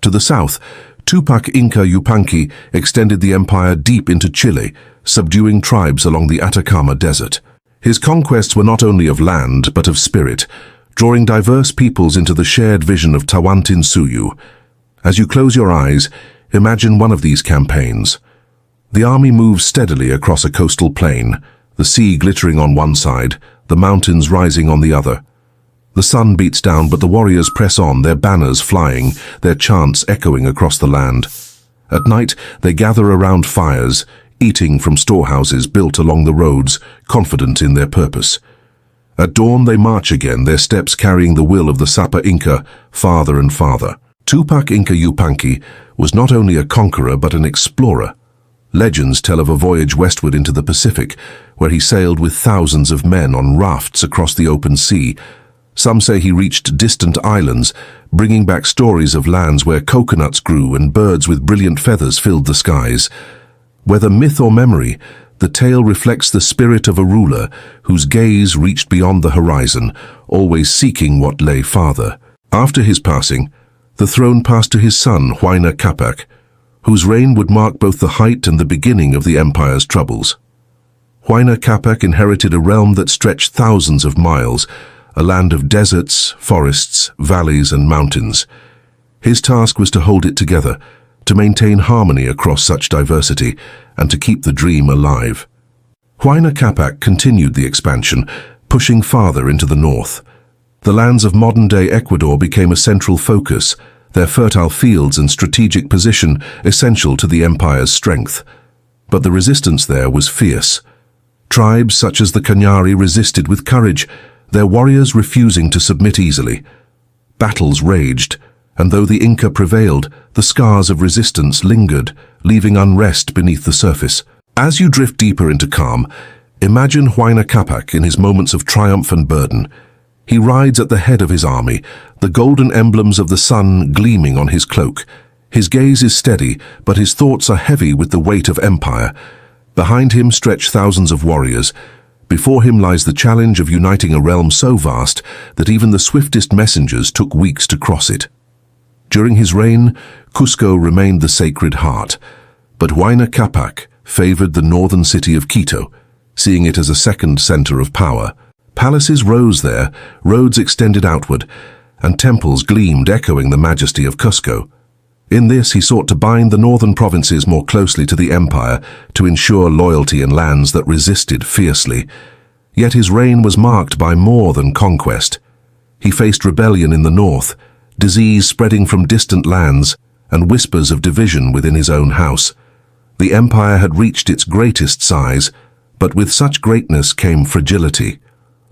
To the south, Tupac Inca Yupanqui extended the empire deep into Chile, subduing tribes along the Atacama Desert. His conquests were not only of land, but of spirit, drawing diverse peoples into the shared vision of Tawantinsuyu. As you close your eyes, imagine one of these campaigns. The army moves steadily across a coastal plain, the sea glittering on one side, the mountains rising on the other. The sun beats down, but the warriors press on, their banners flying, their chants echoing across the land. At night, they gather around fires, eating from storehouses built along the roads, confident in their purpose. At dawn, they march again, their steps carrying the will of the Sapa Inca farther and farther. Tupac Inca Yupanqui was not only a conqueror but an explorer. Legends tell of a voyage westward into the Pacific, where he sailed with thousands of men on rafts across the open sea. Some say he reached distant islands, bringing back stories of lands where coconuts grew and birds with brilliant feathers filled the skies. Whether myth or memory, the tale reflects the spirit of a ruler whose gaze reached beyond the horizon, always seeking what lay farther. After his passing, the throne passed to his son, Huayna Capac, whose reign would mark both the height and the beginning of the empire's troubles. Huayna Capac inherited a realm that stretched thousands of miles, a land of deserts, forests, valleys, and mountains. His task was to hold it together, to maintain harmony across such diversity, and to keep the dream alive. Huayna Capac continued the expansion, pushing farther into the north. The lands of modern-day Ecuador became a central focus, their fertile fields and strategic position essential to the empire's strength. But the resistance there was fierce. Tribes such as the Cañari resisted with courage, their warriors refusing to submit easily. Battles raged, and though the Inca prevailed, the scars of resistance lingered, leaving unrest beneath the surface. As you drift deeper into calm, imagine Huayna Capac in his moments of triumph and burden. He rides at the head of his army, the golden emblems of the sun gleaming on his cloak. His gaze is steady, but his thoughts are heavy with the weight of empire. Behind him stretch thousands of warriors. Before him lies the challenge of uniting a realm so vast that even the swiftest messengers took weeks to cross it. During his reign, Cusco remained the sacred heart, but Huayna Capac favored the northern city of Quito, seeing it as a second center of power. Palaces rose there, roads extended outward, and temples gleamed echoing the majesty of Cusco. In this, he sought to bind the northern provinces more closely to the empire to ensure loyalty in lands that resisted fiercely. Yet his reign was marked by more than conquest. He faced rebellion in the north, disease spreading from distant lands, and whispers of division within his own house. The empire had reached its greatest size, but with such greatness came fragility.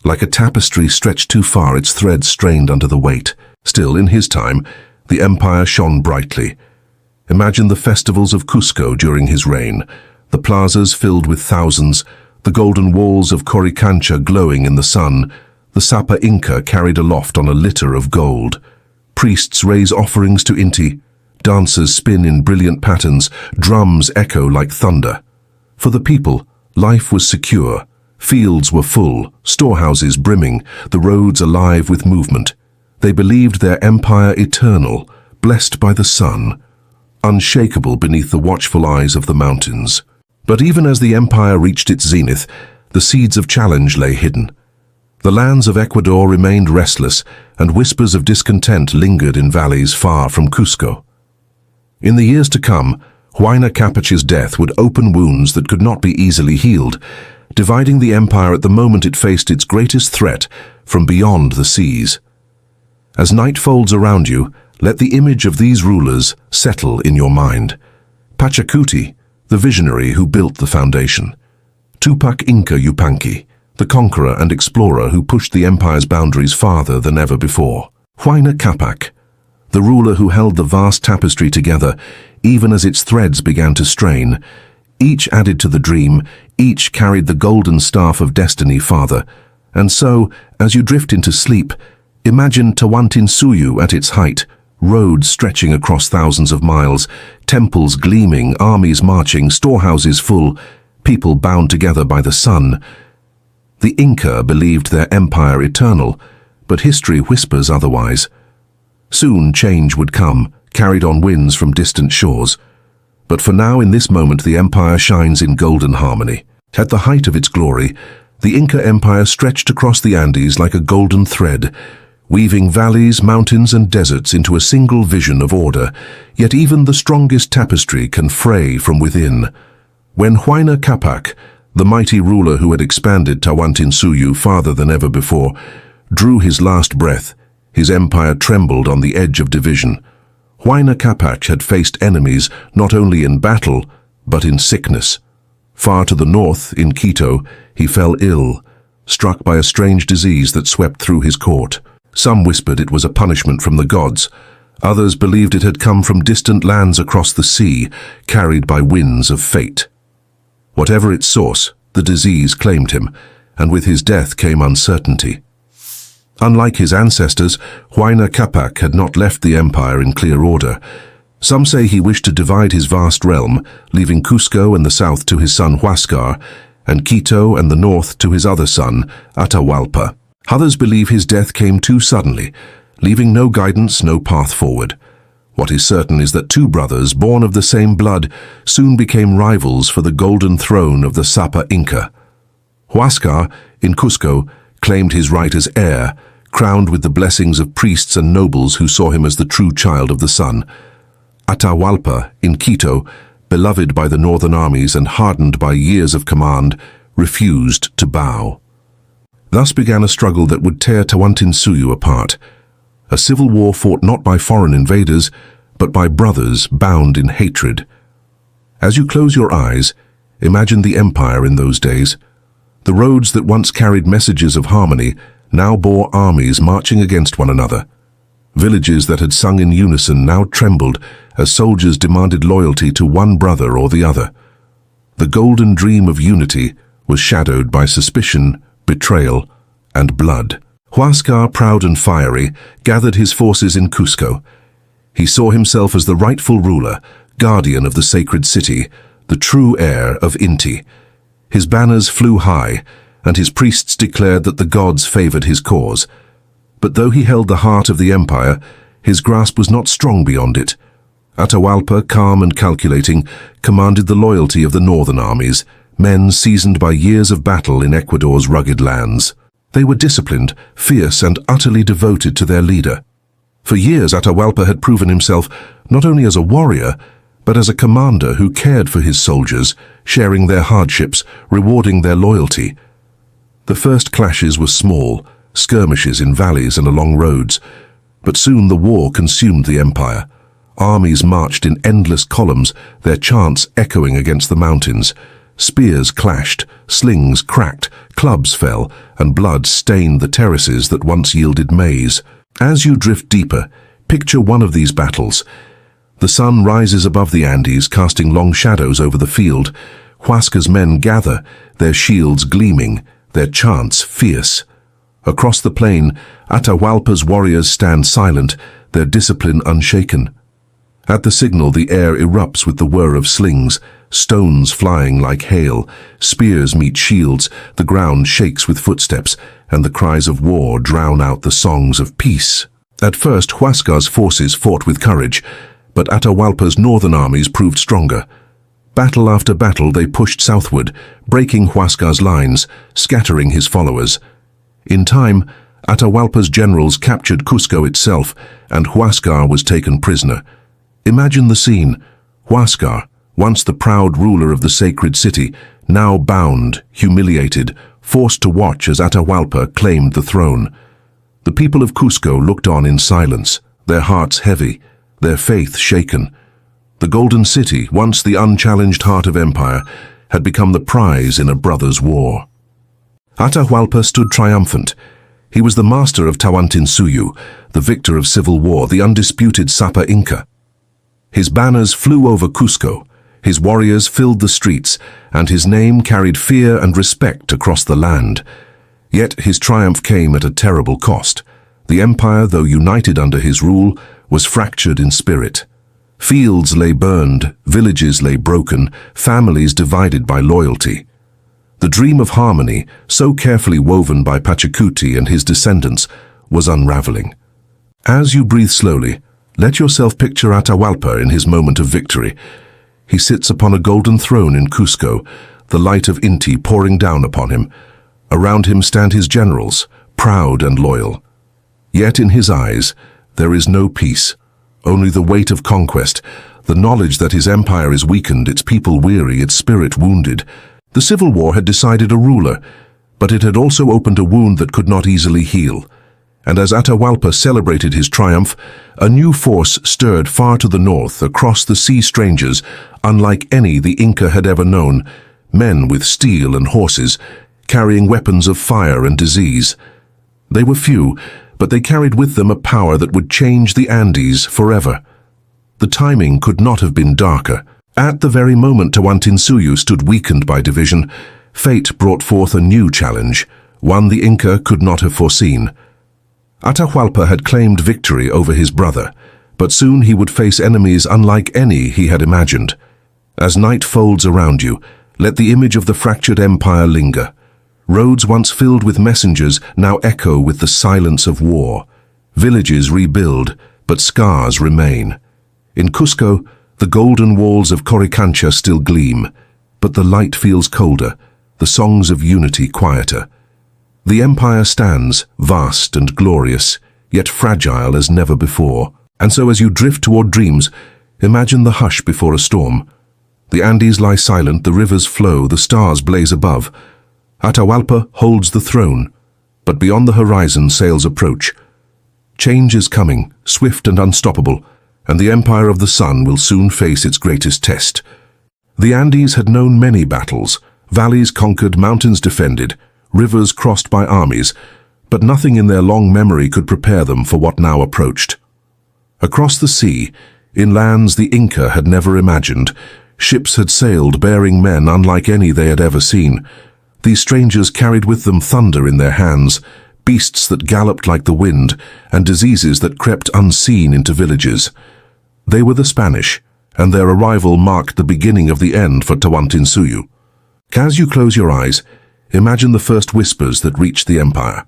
Like a tapestry stretched too far, its threads strained under the weight. Still, in his time, the empire shone brightly. Imagine the festivals of Cusco during his reign, the plazas filled with thousands, the golden walls of Coricancha glowing in the sun, the Sapa Inca carried aloft on a litter of gold. Priests raise offerings to Inti, dancers spin in brilliant patterns, drums echo like thunder. For the people, life was secure, fields were full, storehouses brimming, the roads alive with movement. They believed their empire eternal, blessed by the sun, unshakable beneath the watchful eyes of the mountains. But even as the empire reached its zenith, the seeds of challenge lay hidden. The lands of Ecuador remained restless, and whispers of discontent lingered in valleys far from Cusco. In the years to come, Huayna Capac's death would open wounds that could not be easily healed, dividing the empire at the moment it faced its greatest threat from beyond the seas. As night folds around you, let the image of these rulers settle in your mind. Pachacuti, the visionary who built the foundation. Tupac Inca Yupanqui, the conqueror and explorer who pushed the empire's boundaries farther than ever before. Huayna Capac, the ruler who held the vast tapestry together even as its threads began to strain. Each added to the dream, each carried the golden staff of destiny farther. And so, as you drift into sleep, imagine Tawantinsuyu at its height, roads stretching across thousands of miles, temples gleaming, armies marching, storehouses full, people bound together by the sun. The Inca believed their empire eternal, but history whispers otherwise. Soon change would come, carried on winds from distant shores. But for now, in this moment, the empire shines in golden harmony. At the height of its glory, the Inca Empire stretched across the Andes like a golden thread, weaving valleys, mountains, and deserts into a single vision of order. Yet even the strongest tapestry can fray from within. When Huayna Capac, the mighty ruler who had expanded Tawantinsuyu farther than ever before, drew his last breath, his empire trembled on the edge of division. Huayna Capac had faced enemies not only in battle, but in sickness. Far to the north, in Quito, he fell ill, struck by a strange disease that swept through his court. Some whispered it was a punishment from the gods. Others believed it had come from distant lands across the sea, carried by winds of fate. Whatever its source, the disease claimed him, and with his death came uncertainty. Unlike his ancestors, Huayna Capac had not left the empire in clear order. Some say he wished to divide his vast realm, leaving Cusco and the south to his son Huáscar, and Quito and the north to his other son, Atahualpa. Others believe his death came too suddenly, leaving no guidance, no path forward. What is certain is that two brothers, born of the same blood, soon became rivals for the golden throne of the Sapa Inca. Huáscar, in Cusco, claimed his right as heir, crowned with the blessings of priests and nobles who saw him as the true child of the sun. Atahualpa, in Quito, beloved by the northern armies and hardened by years of command, refused to bow. Thus began a struggle that would tear Tawantinsuyu apart. A civil war fought not by foreign invaders, but by brothers bound in hatred. As you close your eyes, imagine the empire in those days. The roads that once carried messages of harmony now bore armies marching against one another. Villages that had sung in unison now trembled as soldiers demanded loyalty to one brother or the other. The golden dream of unity was shadowed by suspicion, betrayal, and blood. Huáscar, proud and fiery, gathered his forces in Cusco. He saw himself as the rightful ruler, guardian of the sacred city, the true heir of Inti. His banners flew high, and his priests declared that the gods favored his cause. But though he held the heart of the empire, his grasp was not strong beyond it. Atahualpa, calm and calculating, commanded the loyalty of the northern armies, men seasoned by years of battle in Ecuador's rugged lands. They were disciplined, fierce, and utterly devoted to their leader. For years, Atahualpa had proven himself not only as a warrior, but as a commander who cared for his soldiers, sharing their hardships, rewarding their loyalty. The first clashes were small, skirmishes in valleys and along roads, but soon the war consumed the empire. Armies marched in endless columns, their chants echoing against the mountains. Spears clashed, slings cracked, clubs fell, and blood stained the terraces that once yielded maize. As you drift deeper, picture one of these battles. The sun rises above the Andes, casting long shadows over the field. Huáscar's men gather, their shields gleaming, their chants fierce. Across the plain, Atahualpa's warriors stand silent, their discipline unshaken. At the signal, the air erupts with the whir of slings, stones flying like hail, spears meet shields, the ground shakes with footsteps, and the cries of war drown out the songs of peace. At first, Huáscar's forces fought with courage, but Atahualpa's northern armies proved stronger. Battle after battle, they pushed southward, breaking Huáscar's lines, scattering his followers. In time, Atahualpa's generals captured Cusco itself, and Huáscar was taken prisoner. Imagine the scene. Huáscar, once the proud ruler of the sacred city, now bound, humiliated, forced to watch as Atahualpa claimed the throne. The people of Cusco looked on in silence, their hearts heavy, their faith shaken. The Golden City, once the unchallenged heart of empire, had become the prize in a brother's war. Atahualpa stood triumphant. He was the master of Tawantinsuyu, the victor of civil war, the undisputed Sapa Inca. His banners flew over Cusco, his warriors filled the streets, and his name carried fear and respect across the land. Yet his triumph came at a terrible cost. The empire, though united under his rule, was fractured in spirit. Fields lay burned, villages lay broken, families divided by loyalty. The dream of harmony, so carefully woven by Pachacuti and his descendants, was unraveling. As you breathe slowly, let yourself picture Atahualpa in his moment of victory. He sits upon a golden throne in Cusco, the light of Inti pouring down upon him. Around him stand his generals, proud and loyal. Yet in his eyes, there is no peace, only the weight of conquest, the knowledge that his empire is weakened, its people weary, its spirit wounded. The civil war had decided a ruler, but it had also opened a wound that could not easily heal. And as Atahualpa celebrated his triumph, a new force stirred far to the north, across the sea. Strangers, unlike any the Inca had ever known, men with steel and horses, carrying weapons of fire and disease. They were few, but they carried with them a power that would change the Andes forever. The timing could not have been darker. At the very moment Tawantinsuyu stood weakened by division, fate brought forth a new challenge, one the Inca could not have foreseen. Atahualpa had claimed victory over his brother, but soon he would face enemies unlike any he had imagined. As night folds around you, let the image of the fractured empire linger. Roads once filled with messengers now echo with the silence of war. Villages rebuild, but scars remain. In Cusco, the golden walls of Coricancha still gleam, but the light feels colder, the songs of unity quieter. The empire stands, vast and glorious, yet fragile as never before. And so as you drift toward dreams, imagine the hush before a storm. The Andes lie silent, the rivers flow, the stars blaze above. Atahualpa holds the throne, but beyond the horizon sails approach. Change is coming, swift and unstoppable, and the empire of the sun will soon face its greatest test. The Andes had known many battles, valleys conquered, mountains defended, rivers crossed by armies, but nothing in their long memory could prepare them for what now approached. Across the sea, in lands the Inca had never imagined, ships had sailed bearing men unlike any they had ever seen. These strangers carried with them thunder in their hands, beasts that galloped like the wind, and diseases that crept unseen into villages. They were the Spanish, and their arrival marked the beginning of the end for Tawantinsuyu. As you close your eyes, imagine the first whispers that reached the empire.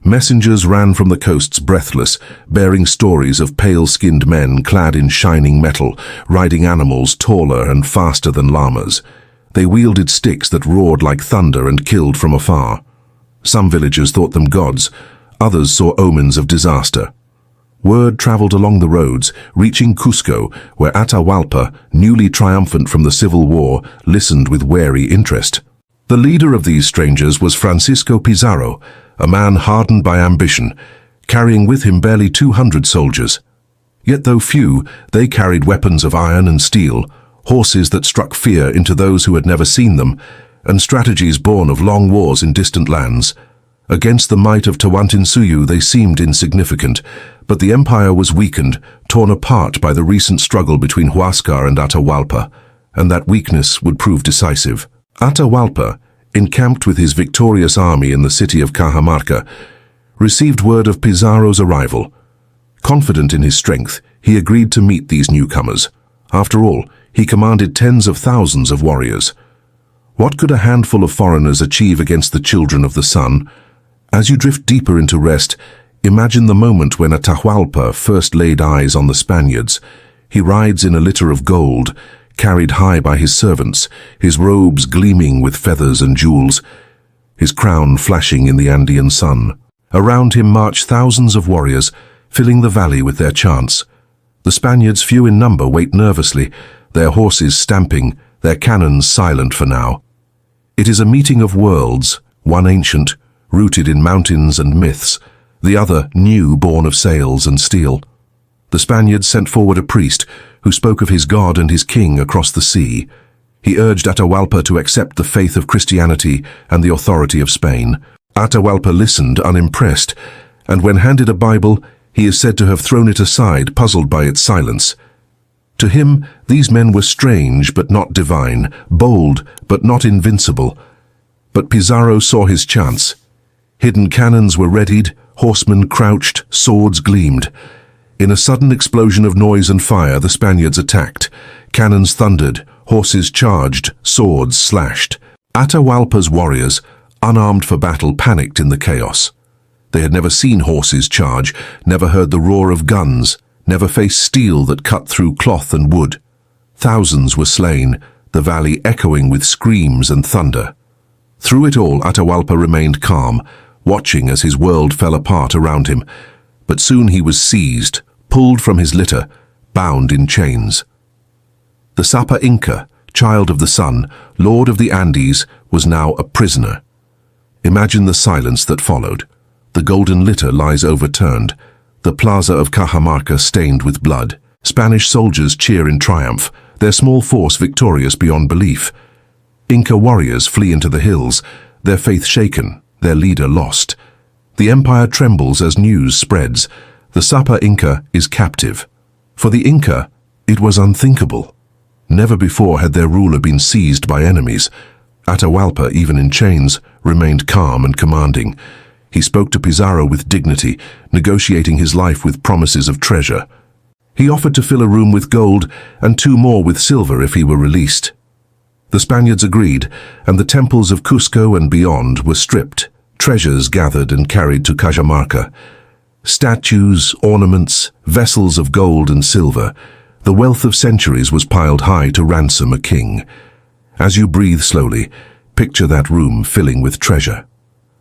Messengers ran from the coasts breathless, bearing stories of pale-skinned men clad in shining metal, riding animals taller and faster than llamas. They wielded sticks that roared like thunder and killed from afar. Some villagers thought them gods, others saw omens of disaster. Word traveled along the roads, reaching Cusco, where Atahualpa, newly triumphant from the civil war, listened with wary interest. The leader of these strangers was Francisco Pizarro, a man hardened by ambition, carrying with him barely 200 soldiers. Yet though few, they carried weapons of iron and steel, horses that struck fear into those who had never seen them, and strategies born of long wars in distant lands. Against the might of Tawantinsuyu they seemed insignificant, but the empire was weakened, torn apart by the recent struggle between Huáscar and Atahualpa, and that weakness would prove decisive. Atahualpa, encamped with his victorious army in the city of Cajamarca, received word of Pizarro's arrival. Confident in his strength, he agreed to meet these newcomers. After all, he commanded tens of thousands of warriors. What could a handful of foreigners achieve against the children of the sun? As you drift deeper into rest, imagine the moment when Atahualpa first laid eyes on the Spaniards. He rides in a litter of gold, carried high by his servants, his robes gleaming with feathers and jewels, his crown flashing in the Andean sun. Around him march thousands of warriors, filling the valley with their chants. The Spaniards, few in number, wait nervously, their horses stamping, their cannons silent for now. It is a meeting of worlds, one ancient, rooted in mountains and myths, the other new, born of sails and steel. The Spaniards sent forward a priest who spoke of his God and his king across the sea. He urged Atahualpa to accept the faith of Christianity and the authority of Spain. Atahualpa listened, unimpressed, and when handed a Bible, he is said to have thrown it aside, puzzled by its silence. To him, these men were strange but not divine, bold but not invincible. But Pizarro saw his chance. Hidden cannons were readied, horsemen crouched, swords gleamed. In a sudden explosion of noise and fire, the Spaniards attacked. Cannons thundered, horses charged, swords slashed. Atahualpa's warriors, unarmed for battle, panicked in the chaos. They had never seen horses charge, never heard the roar of guns, never faced steel that cut through cloth and wood. Thousands were slain, the valley echoing with screams and thunder. Through it all, Atahualpa remained calm, watching as his world fell apart around him. But soon he was seized, pulled from his litter, bound in chains. The Sapa Inca, child of the sun, lord of the Andes, was now a prisoner. Imagine the silence that followed. The golden litter lies overturned, the plaza of Cajamarca stained with blood. Spanish soldiers cheer in triumph, their small force victorious beyond belief. Inca warriors flee into the hills, their faith shaken, their leader lost. The empire trembles as news spreads. The Sapa Inca is captive. For the Inca, it was unthinkable. Never before had their ruler been seized by enemies. Atahualpa, even in chains, remained calm and commanding. He spoke to Pizarro with dignity, negotiating his life with promises of treasure. He offered to fill a room with gold and 2 more with silver if he were released. The Spaniards agreed, and the temples of Cusco and beyond were stripped, treasures gathered and carried to Cajamarca. Statues, ornaments, vessels of gold and silver, the wealth of centuries was piled high to ransom a king. As you breathe slowly, picture that room filling with treasure.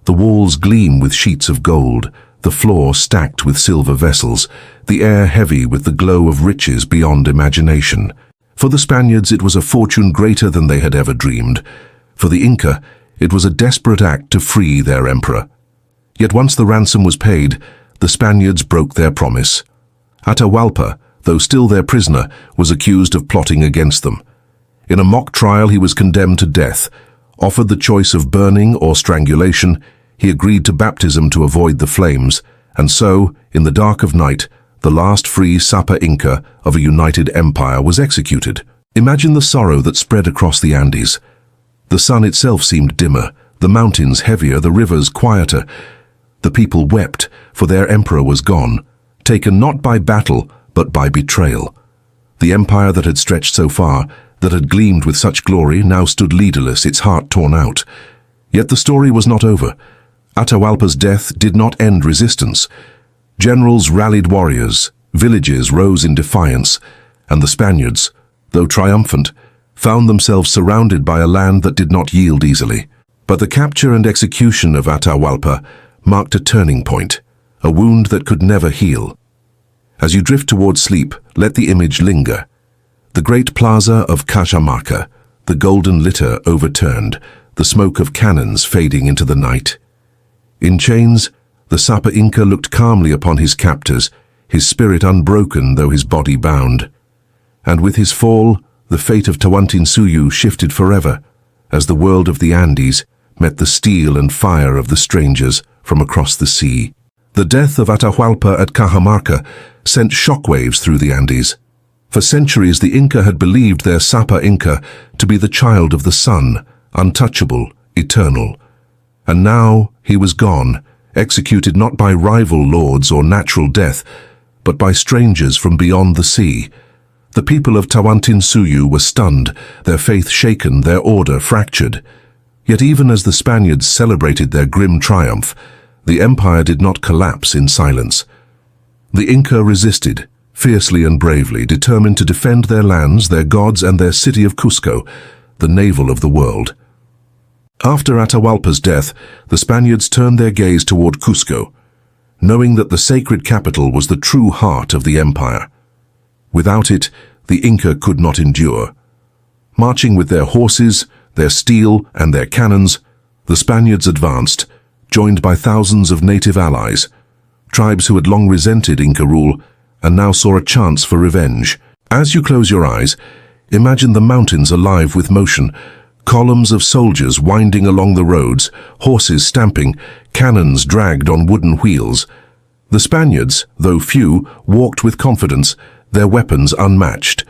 The walls gleam with sheets of gold, the floor stacked with silver vessels, the air heavy with the glow of riches beyond imagination. For the Spaniards, it was a fortune greater than they had ever dreamed. For the Inca, it was a desperate act to free their emperor. Yet once the ransom was paid, the Spaniards broke their promise. Atahualpa, though still their prisoner, was accused of plotting against them. In a mock trial, he was condemned to death. Offered the choice of burning or strangulation, he agreed to baptism to avoid the flames, and so, in the dark of night, the last free Sapa Inca of a united empire was executed. Imagine the sorrow that spread across the Andes. The sun itself seemed dimmer, the mountains heavier, the rivers quieter. The people wept, for their emperor was gone, taken not by battle, but by betrayal. The empire that had stretched so far, that had gleamed with such glory, now stood leaderless, its heart torn out. Yet the story was not over. Atahualpa's death did not end resistance. Generals rallied warriors, villages rose in defiance, and the Spaniards, though triumphant, found themselves surrounded by a land that did not yield easily. But the capture and execution of Atahualpa marked a turning point, a wound that could never heal. As you drift toward sleep, let the image linger. The great plaza of Cajamarca, the golden litter overturned, the smoke of cannons fading into the night. In chains, the Sapa Inca looked calmly upon his captors, his spirit unbroken though his body bound. And with his fall, the fate of Tawantinsuyu shifted forever, as the world of the Andes met the steel and fire of the strangers from across the sea. The death of Atahualpa at Cajamarca sent shockwaves through the Andes. For centuries, the Inca had believed their Sapa Inca to be the child of the sun, untouchable, eternal. And now he was gone, executed not by rival lords or natural death, but by strangers from beyond the sea. The people of Tawantinsuyu were stunned, their faith shaken, their order fractured. Yet even as the Spaniards celebrated their grim triumph, the empire did not collapse in silence. The Inca resisted, fiercely and bravely, determined to defend their lands, their gods, and their city of Cusco, the navel of the world. After Atahualpa's death, the Spaniards turned their gaze toward Cusco, knowing that the sacred capital was the true heart of the empire. Without it, the Inca could not endure. Marching with their horses, their steel, and their cannons, the Spaniards advanced, joined by thousands of native allies, tribes who had long resented Inca rule and now saw a chance for revenge. As you close your eyes, imagine the mountains alive with motion, columns of soldiers winding along the roads, horses stamping, cannons dragged on wooden wheels. The Spaniards, though few, walked with confidence, their weapons unmatched.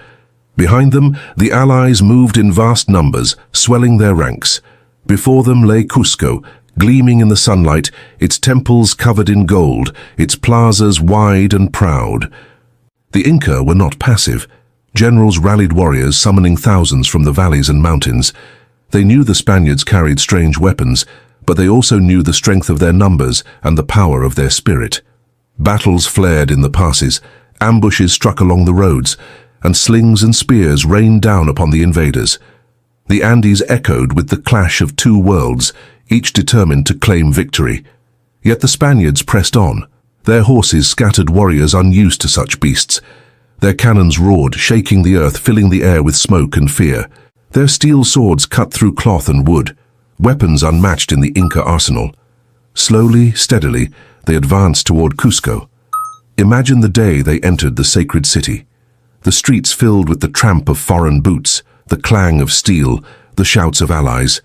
Behind them, the allies moved in vast numbers, swelling their ranks. Before them lay Cusco, gleaming in the sunlight, its temples covered in gold, its plazas wide and proud. The Inca were not passive. Generals rallied warriors, summoning thousands from the valleys and mountains. They knew the Spaniards carried strange weapons, but they also knew the strength of their numbers and the power of their spirit. Battles flared in the passes, ambushes struck along the roads, and slings and spears rained down upon the invaders. The Andes echoed with the clash of two worlds, each determined to claim victory. Yet the Spaniards pressed on. Their horses scattered warriors unused to such beasts. Their cannons roared, shaking the earth, filling the air with smoke and fear. Their steel swords cut through cloth and wood, weapons unmatched in the Inca arsenal. Slowly, steadily, they advanced toward Cusco. Imagine the day they entered the sacred city. The streets filled with the tramp of foreign boots, the clang of steel, the shouts of allies.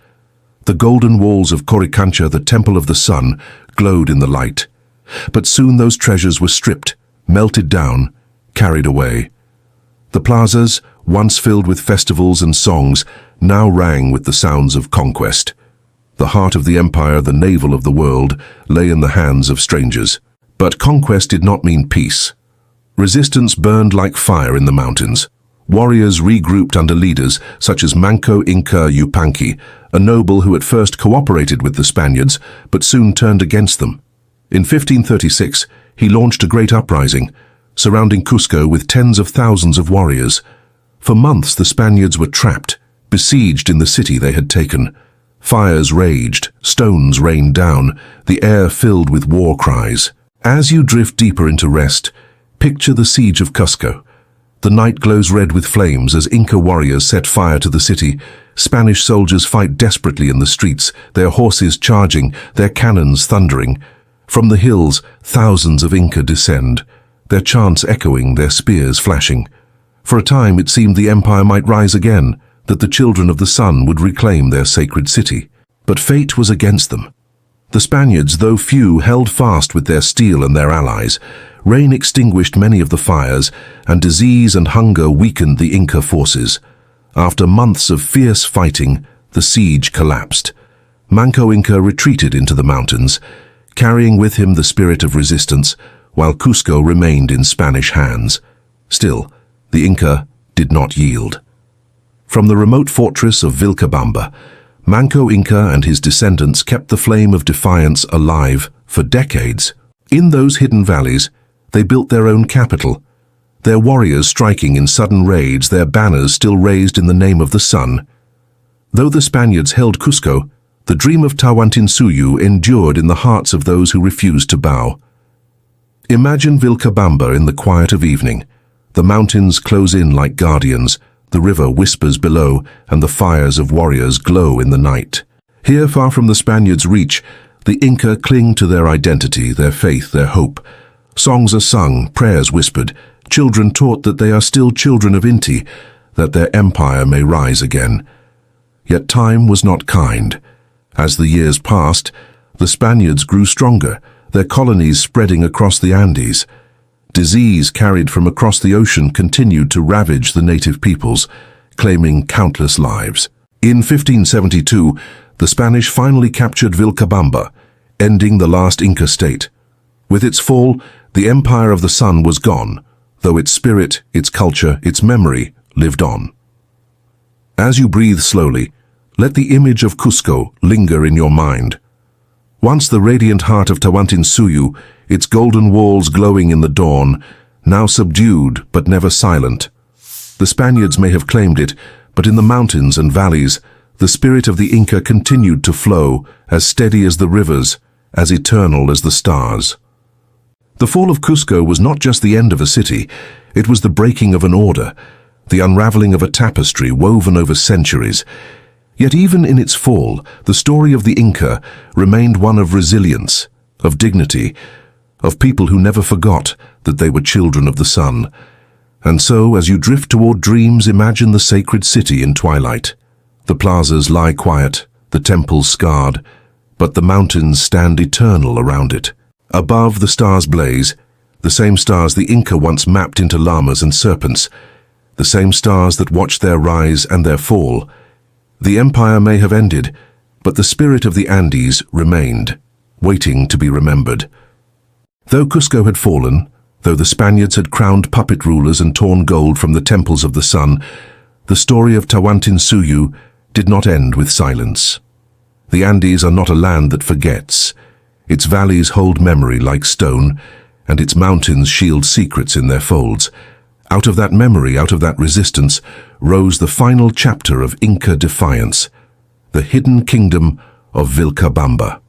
The golden walls of Coricancha, the temple of the sun, glowed in the light. But soon those treasures were stripped, melted down, carried away. The plazas, once filled with festivals and songs, now rang with the sounds of conquest. The heart of the empire, the navel of the world, lay in the hands of strangers. But conquest did not mean peace. Resistance burned like fire in the mountains. Warriors regrouped under leaders such as Manco Inca Yupanqui, a noble who at first cooperated with the Spaniards, but soon turned against them. In 1536, he launched a great uprising, surrounding Cusco with tens of thousands of warriors. For months the Spaniards were trapped, besieged in the city they had taken. Fires raged, stones rained down, the air filled with war cries. As you drift deeper into rest, picture the siege of Cusco. The night glows red with flames as Inca warriors set fire to the city. Spanish soldiers fight desperately in the streets, their horses charging, their cannons thundering. From the hills, thousands of Inca descend, their chants echoing, their spears flashing. For a time it seemed the empire might rise again, that the children of the sun would reclaim their sacred city. But fate was against them. The Spaniards, though few, held fast with their steel and their allies. Rain extinguished many of the fires, and disease and hunger weakened the Inca forces. After months of fierce fighting, the siege collapsed. Manco Inca retreated into the mountains, carrying with him the spirit of resistance, while Cusco remained in Spanish hands. Still, the Inca did not yield. From the remote fortress of Vilcabamba, Manco Inca and his descendants kept the flame of defiance alive for decades. In those hidden valleys, they built their own capital, their warriors striking in sudden raids, their banners still raised in the name of the sun. Though the Spaniards held Cusco, the dream of Tawantinsuyu endured in the hearts of those who refused to bow. Imagine Vilcabamba in the quiet of evening. The mountains close in like guardians, the river whispers below, and the fires of warriors glow in the night. Here, far from the Spaniards' reach, the Inca cling to their identity, their faith, their hope. Songs are sung, prayers whispered, children taught that they are still children of Inti, that their empire may rise again. Yet time was not kind. As the years passed, the Spaniards grew stronger, their colonies spreading across the Andes. Disease carried from across the ocean continued to ravage the native peoples, claiming countless lives. In 1572, the Spanish finally captured Vilcabamba, ending the last Inca state. With its fall, the Empire of the Sun was gone, though its spirit, its culture, its memory lived on. As you breathe slowly, let the image of Cusco linger in your mind. Once the radiant heart of Tawantinsuyu, its golden walls glowing in the dawn, now subdued but never silent. The Spaniards may have claimed it, but in the mountains and valleys, the spirit of the Inca continued to flow, as steady as the rivers, as eternal as the stars. The fall of Cusco was not just the end of a city, it was the breaking of an order, the unraveling of a tapestry woven over centuries. Yet even in its fall, the story of the Inca remained one of resilience, of dignity, of people who never forgot that they were children of the sun. And so, as you drift toward dreams, imagine the sacred city in twilight. The plazas lie quiet, the temples scarred, but the mountains stand eternal around it. Above, the stars blaze, the same stars the Inca once mapped into llamas and serpents, the same stars that watched their rise and their fall. The empire may have ended, but the spirit of the Andes remained, waiting to be remembered. Though Cusco had fallen, Though the Spaniards had crowned puppet rulers and torn gold from the temples of the sun, the story of Tawantinsuyu did not end with silence. The Andes are not a land that forgets. Its valleys hold memory like stone, and its mountains shield secrets in their folds. Out of that memory, out of that resistance, rose the final chapter of Inca defiance, the hidden kingdom of Vilcabamba.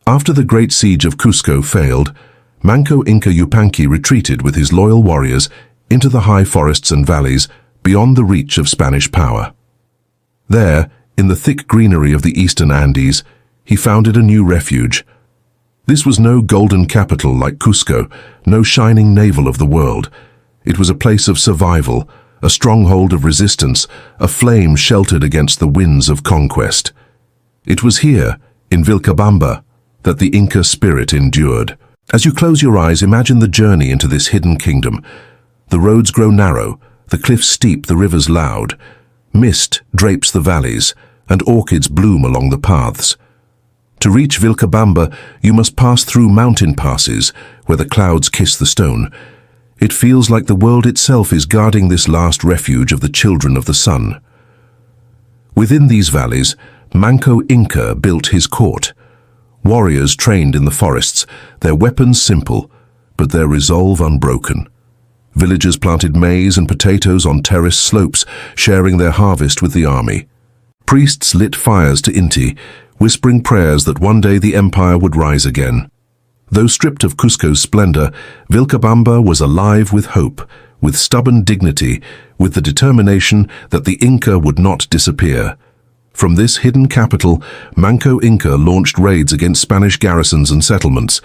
After the great siege of Cusco failed, Manco Inca Yupanqui retreated with his loyal warriors into the high forests and valleys beyond the reach of Spanish power. There, in the thick greenery of the eastern Andes, he founded a new refuge. This was no golden capital like Cusco, no shining navel of the world. It was a place of survival, a stronghold of resistance, a flame sheltered against the winds of conquest. It was here, in Vilcabamba, that the Inca spirit endured. As you close your eyes, imagine the journey into this hidden kingdom. The roads grow narrow, the cliffs steep, the rivers loud. Mist drapes the valleys, and orchids bloom along the paths. To reach Vilcabamba, you must pass through mountain passes, where the clouds kiss the stone. It feels like the world itself is guarding this last refuge of the children of the sun. Within these valleys, Manco Inca built his court. Warriors trained in the forests, their weapons simple, but their resolve unbroken. Villagers planted maize and potatoes on terraced slopes, sharing their harvest with the army. Priests lit fires to Inti, whispering prayers that one day the empire would rise again. Though stripped of Cusco's splendor, Vilcabamba was alive with hope, with stubborn dignity, with the determination that the Inca would not disappear. From this hidden capital, Manco Inca launched raids against Spanish garrisons and settlements.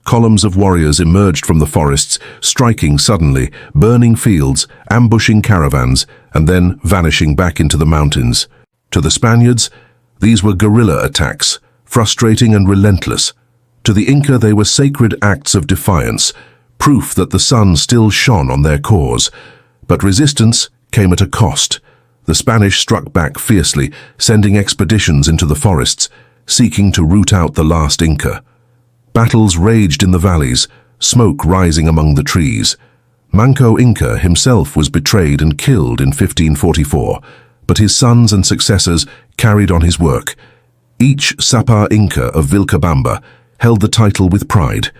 Columns of warriors emerged from the forests, striking suddenly, burning fields, ambushing caravans, and then vanishing back into the mountains. To the Spaniards, these were guerrilla attacks, frustrating and relentless. To the Inca, they were sacred acts of defiance, proof that the sun still shone on their cause. But resistance came at a cost. The Spanish struck back fiercely, sending expeditions into the forests, seeking to root out the last Inca. Battles raged in the valleys, smoke rising among the trees. Manco Inca himself was betrayed and killed in 1544, but his sons and successors carried on his work. Each Sapa Inca of Vilcabamba held the title with pride,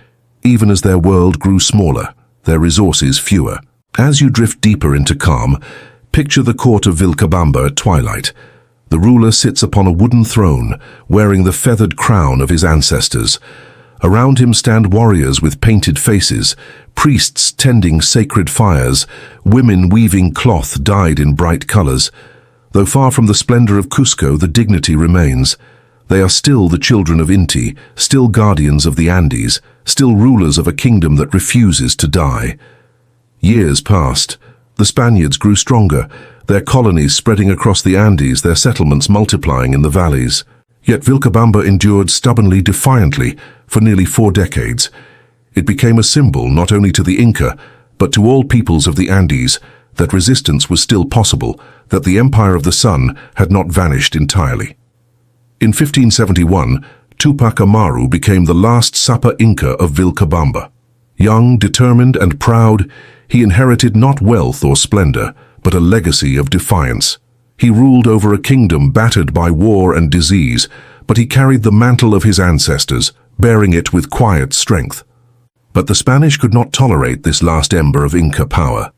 even as their world grew smaller, their resources fewer. As you drift deeper into calm, picture the court of Vilcabamba at twilight. The ruler sits upon a wooden throne, wearing the feathered crown of his ancestors. Around him stand warriors with painted faces, priests tending sacred fires, women weaving cloth dyed in bright colors. Though far from the splendor of Cusco, the dignity remains. They are still the children of Inti, still guardians of the Andes, still rulers of a kingdom that refuses to die. Years passed. The Spaniards grew stronger, their colonies spreading across the Andes, their settlements multiplying in the valleys. Yet Vilcabamba endured stubbornly, defiantly, for nearly 4 decades. It became a symbol not only to the Inca, but to all peoples of the Andes, that resistance was still possible, that the Empire of the Sun had not vanished entirely. In 1571, Tupac Amaru became the last Sapa Inca of Vilcabamba. Young, determined, and proud, he inherited not wealth or splendor, but a legacy of defiance. He ruled over a kingdom battered by war and disease, but he carried the mantle of his ancestors, bearing it with quiet strength. But the Spanish could not tolerate this last ember of Inca power.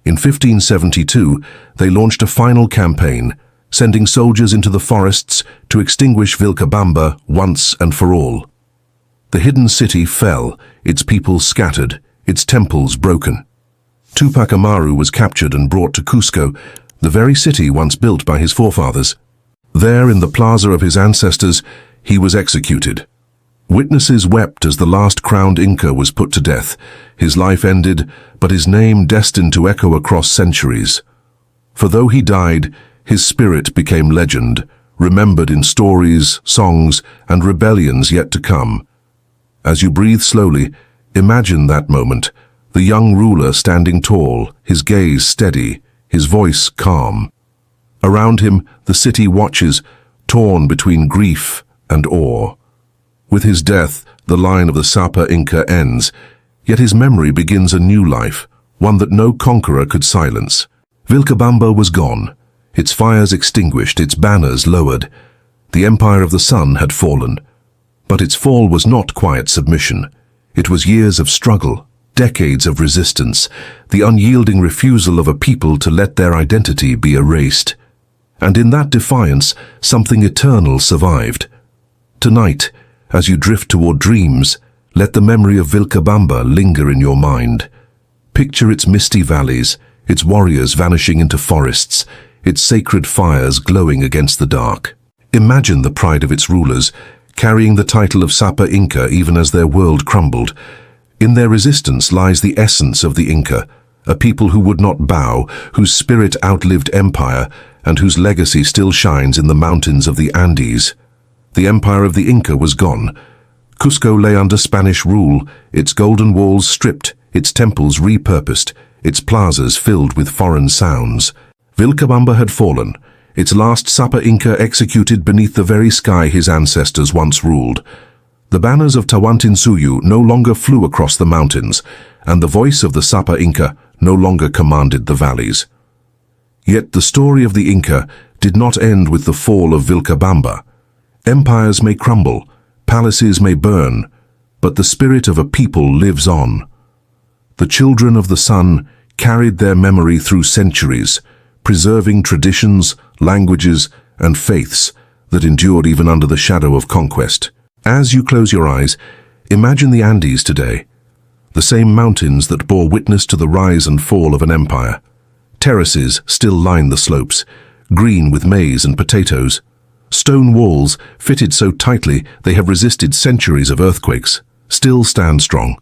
In 1572, they launched a final campaign, sending soldiers into the forests to extinguish Vilcabamba once and for all. The hidden city fell, its people scattered, its temples broken. Tupac Amaru was captured and brought to Cusco, the very city once built by his forefathers. There, in the plaza of his ancestors, he was executed. Witnesses wept as the last crowned Inca was put to death. His life ended, but his name destined to echo across centuries. For though he died, his spirit became legend, remembered in stories, songs, and rebellions yet to come. As you breathe slowly, imagine that moment, the young ruler standing tall, his gaze steady, his voice calm. Around him, the city watches, torn between grief and awe. With his death, the line of the Sapa Inca ends, Yet his memory begins a new life, one that no conqueror could silence. Vilcabamba was gone, its fires extinguished, its banners lowered. The Empire of the Sun had fallen. But its fall was not quiet submission. It was years of struggle, decades of resistance, the unyielding refusal of a people to let their identity be erased. And in that defiance, something eternal survived. Tonight, as you drift toward dreams, let the memory of Vilcabamba linger in your mind. Picture its misty valleys, its warriors vanishing into forests, its sacred fires glowing against the dark. Imagine the pride of its rulers, carrying the title of Sapa Inca even as their world crumbled. In their resistance lies the essence of the Inca, a people who would not bow, whose spirit outlived empire, and whose legacy still shines in the mountains of the Andes. The empire of the Inca was gone. Cusco lay under Spanish rule, its golden walls stripped, its temples repurposed, its plazas filled with foreign sounds. Vilcabamba had fallen, its last Sapa Inca executed beneath the very sky his ancestors once ruled. The banners of Tawantinsuyu no longer flew across the mountains, and the voice of the Sapa Inca no longer commanded the valleys. Yet the story of the Inca did not end with the fall of Vilcabamba. Empires may crumble, palaces may burn, but the spirit of a people lives on. The children of the sun carried their memory through centuries, preserving traditions, languages, and faiths that endured even under the shadow of conquest. As you close your eyes, imagine the Andes today, the same mountains that bore witness to the rise and fall of an empire. Terraces still line the slopes, green with maize and potatoes. Stone walls, fitted so tightly they have resisted centuries of earthquakes, still stand strong.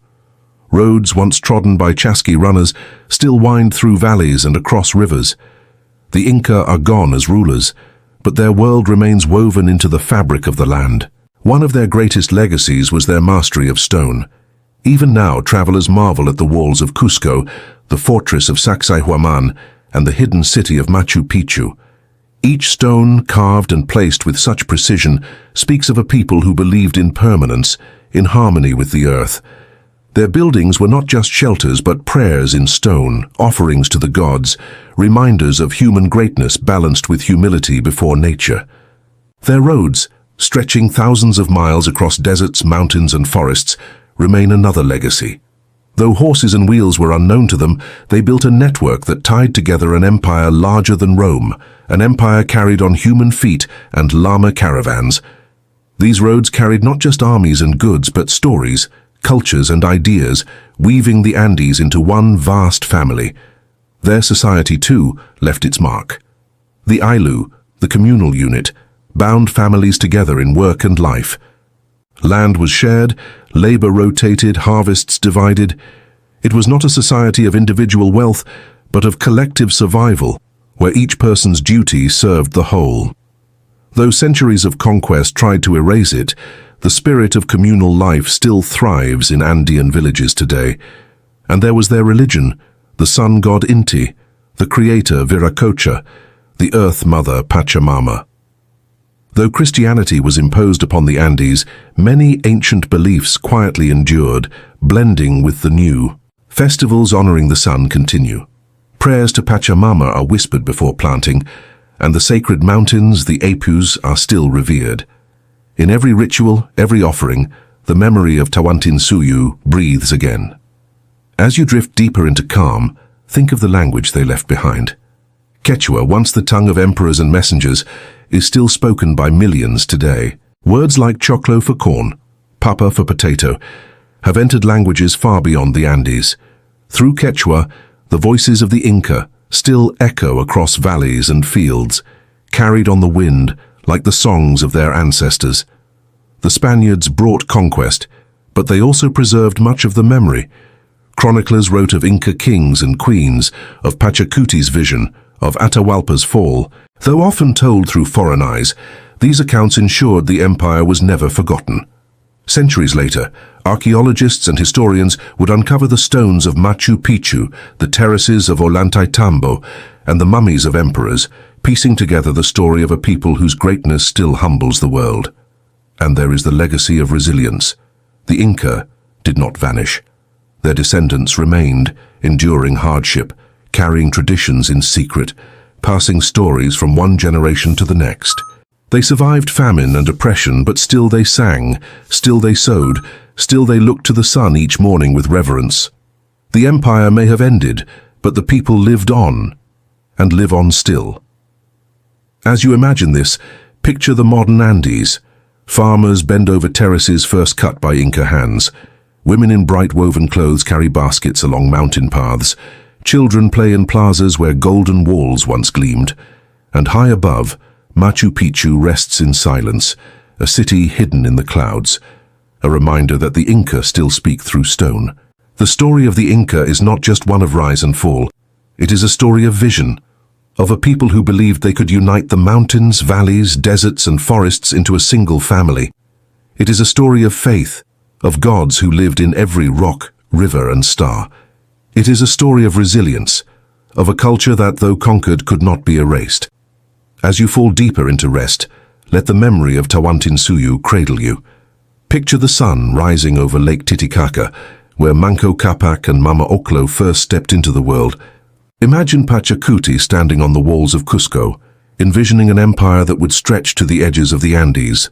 Roads once trodden by chasqui runners still wind through valleys and across rivers. The Inca are gone as rulers, but their world remains woven into the fabric of the land. One of their greatest legacies was their mastery of stone. Even now, travelers marvel at the walls of Cusco, the fortress of Sacsayhuaman, and the hidden city of Machu Picchu. Each stone, carved and placed with such precision, speaks of a people who believed in permanence, in harmony with the earth. Their buildings were not just shelters but prayers in stone, offerings to the gods, reminders of human greatness balanced with humility before nature. Their roads, stretching thousands of miles across deserts, mountains, and forests, remain another legacy. Though horses and wheels were unknown to them, they built a network that tied together an empire larger than Rome, an empire carried on human feet and llama caravans. These roads carried not just armies and goods, but stories, cultures, and ideas, weaving the Andes into one vast family. Their society, too, left its mark. The Ailu, the communal unit, bound families together in work and life. Land was shared, labor rotated, harvests divided. It was not a society of individual wealth, but of collective survival, where each person's duty served the whole. Though centuries of conquest tried to erase it, the spirit of communal life still thrives in Andean villages today. And there was their religion, the sun god Inti, the creator Viracocha, the earth mother Pachamama. Though Christianity was imposed upon the Andes, many ancient beliefs quietly endured, blending with the new. Festivals honoring the sun continue. Prayers to Pachamama are whispered before planting, and the sacred mountains, the Apus, are still revered. In every ritual, every offering, the memory of Tawantinsuyu breathes again. As you drift deeper into calm, think of the language they left behind. Quechua, once the tongue of emperors and messengers, is still spoken by millions today. Words like choclo for corn, papa for potato, have entered languages far beyond the Andes. Through Quechua, the voices of the Inca still echo across valleys and fields, carried on the wind like the songs of their ancestors. The Spaniards brought conquest, but they also preserved much of the memory. Chroniclers wrote of Inca kings and queens, of Pachacuti's vision, of Atahualpa's fall. Though often told through foreign eyes, these accounts ensured the empire was never forgotten. Centuries later, archaeologists and historians would uncover the stones of Machu Picchu, the terraces of Ollantaytambo, and the mummies of emperors, piecing together the story of a people whose greatness still humbles the world. And there is the legacy of resilience. The Inca did not vanish. Their descendants remained, enduring hardship, carrying traditions in secret, passing stories from one generation to the next. They survived famine and oppression, but still they sang, still they sowed, still they looked to the sun each morning with reverence. The empire may have ended, but the people lived on, and live on still. As you imagine this, picture the modern Andes. Farmers bend over terraces first cut by Inca hands. Women in bright woven clothes carry baskets along mountain paths. Children play in plazas where golden walls once gleamed. And high above, Machu Picchu rests in silence, a city hidden in the clouds, a reminder that the Inca still speak through stone. The story of the Inca is not just one of rise and fall. It is a story of vision, of a people who believed they could unite the mountains, valleys, deserts, and forests into a single family. It is a story of faith, of gods who lived in every rock, river, and star. It is a story of resilience, of a culture that, though conquered, could not be erased. As you fall deeper into rest, let the memory of Tawantinsuyu cradle you. Picture the sun rising over Lake Titicaca, where Manco Capac and Mama Oclo first stepped into the world. Imagine Pachacuti standing on the walls of Cusco, envisioning an empire that would stretch to the edges of the Andes.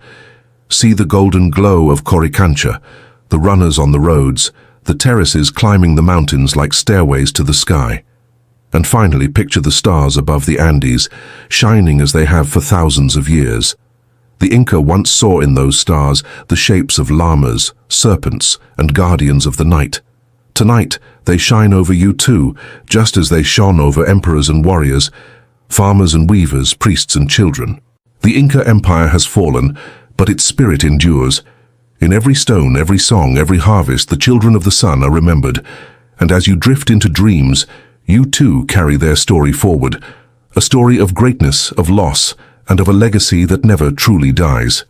See the golden glow of Coricancha, the runners on the roads, the terraces climbing the mountains like stairways to the sky. And finally, picture the stars above the Andes, shining as they have for thousands of years. The Inca once saw in those stars the shapes of llamas, serpents, and guardians of the night. Tonight, they shine over you too, just as they shone over emperors and warriors, farmers and weavers, priests and children. The Inca Empire has fallen, but its spirit endures. In every stone, every song, every harvest, the children of the sun are remembered. And as you drift into dreams, you too carry their story forward, a story of greatness, of loss, and of a legacy that never truly dies.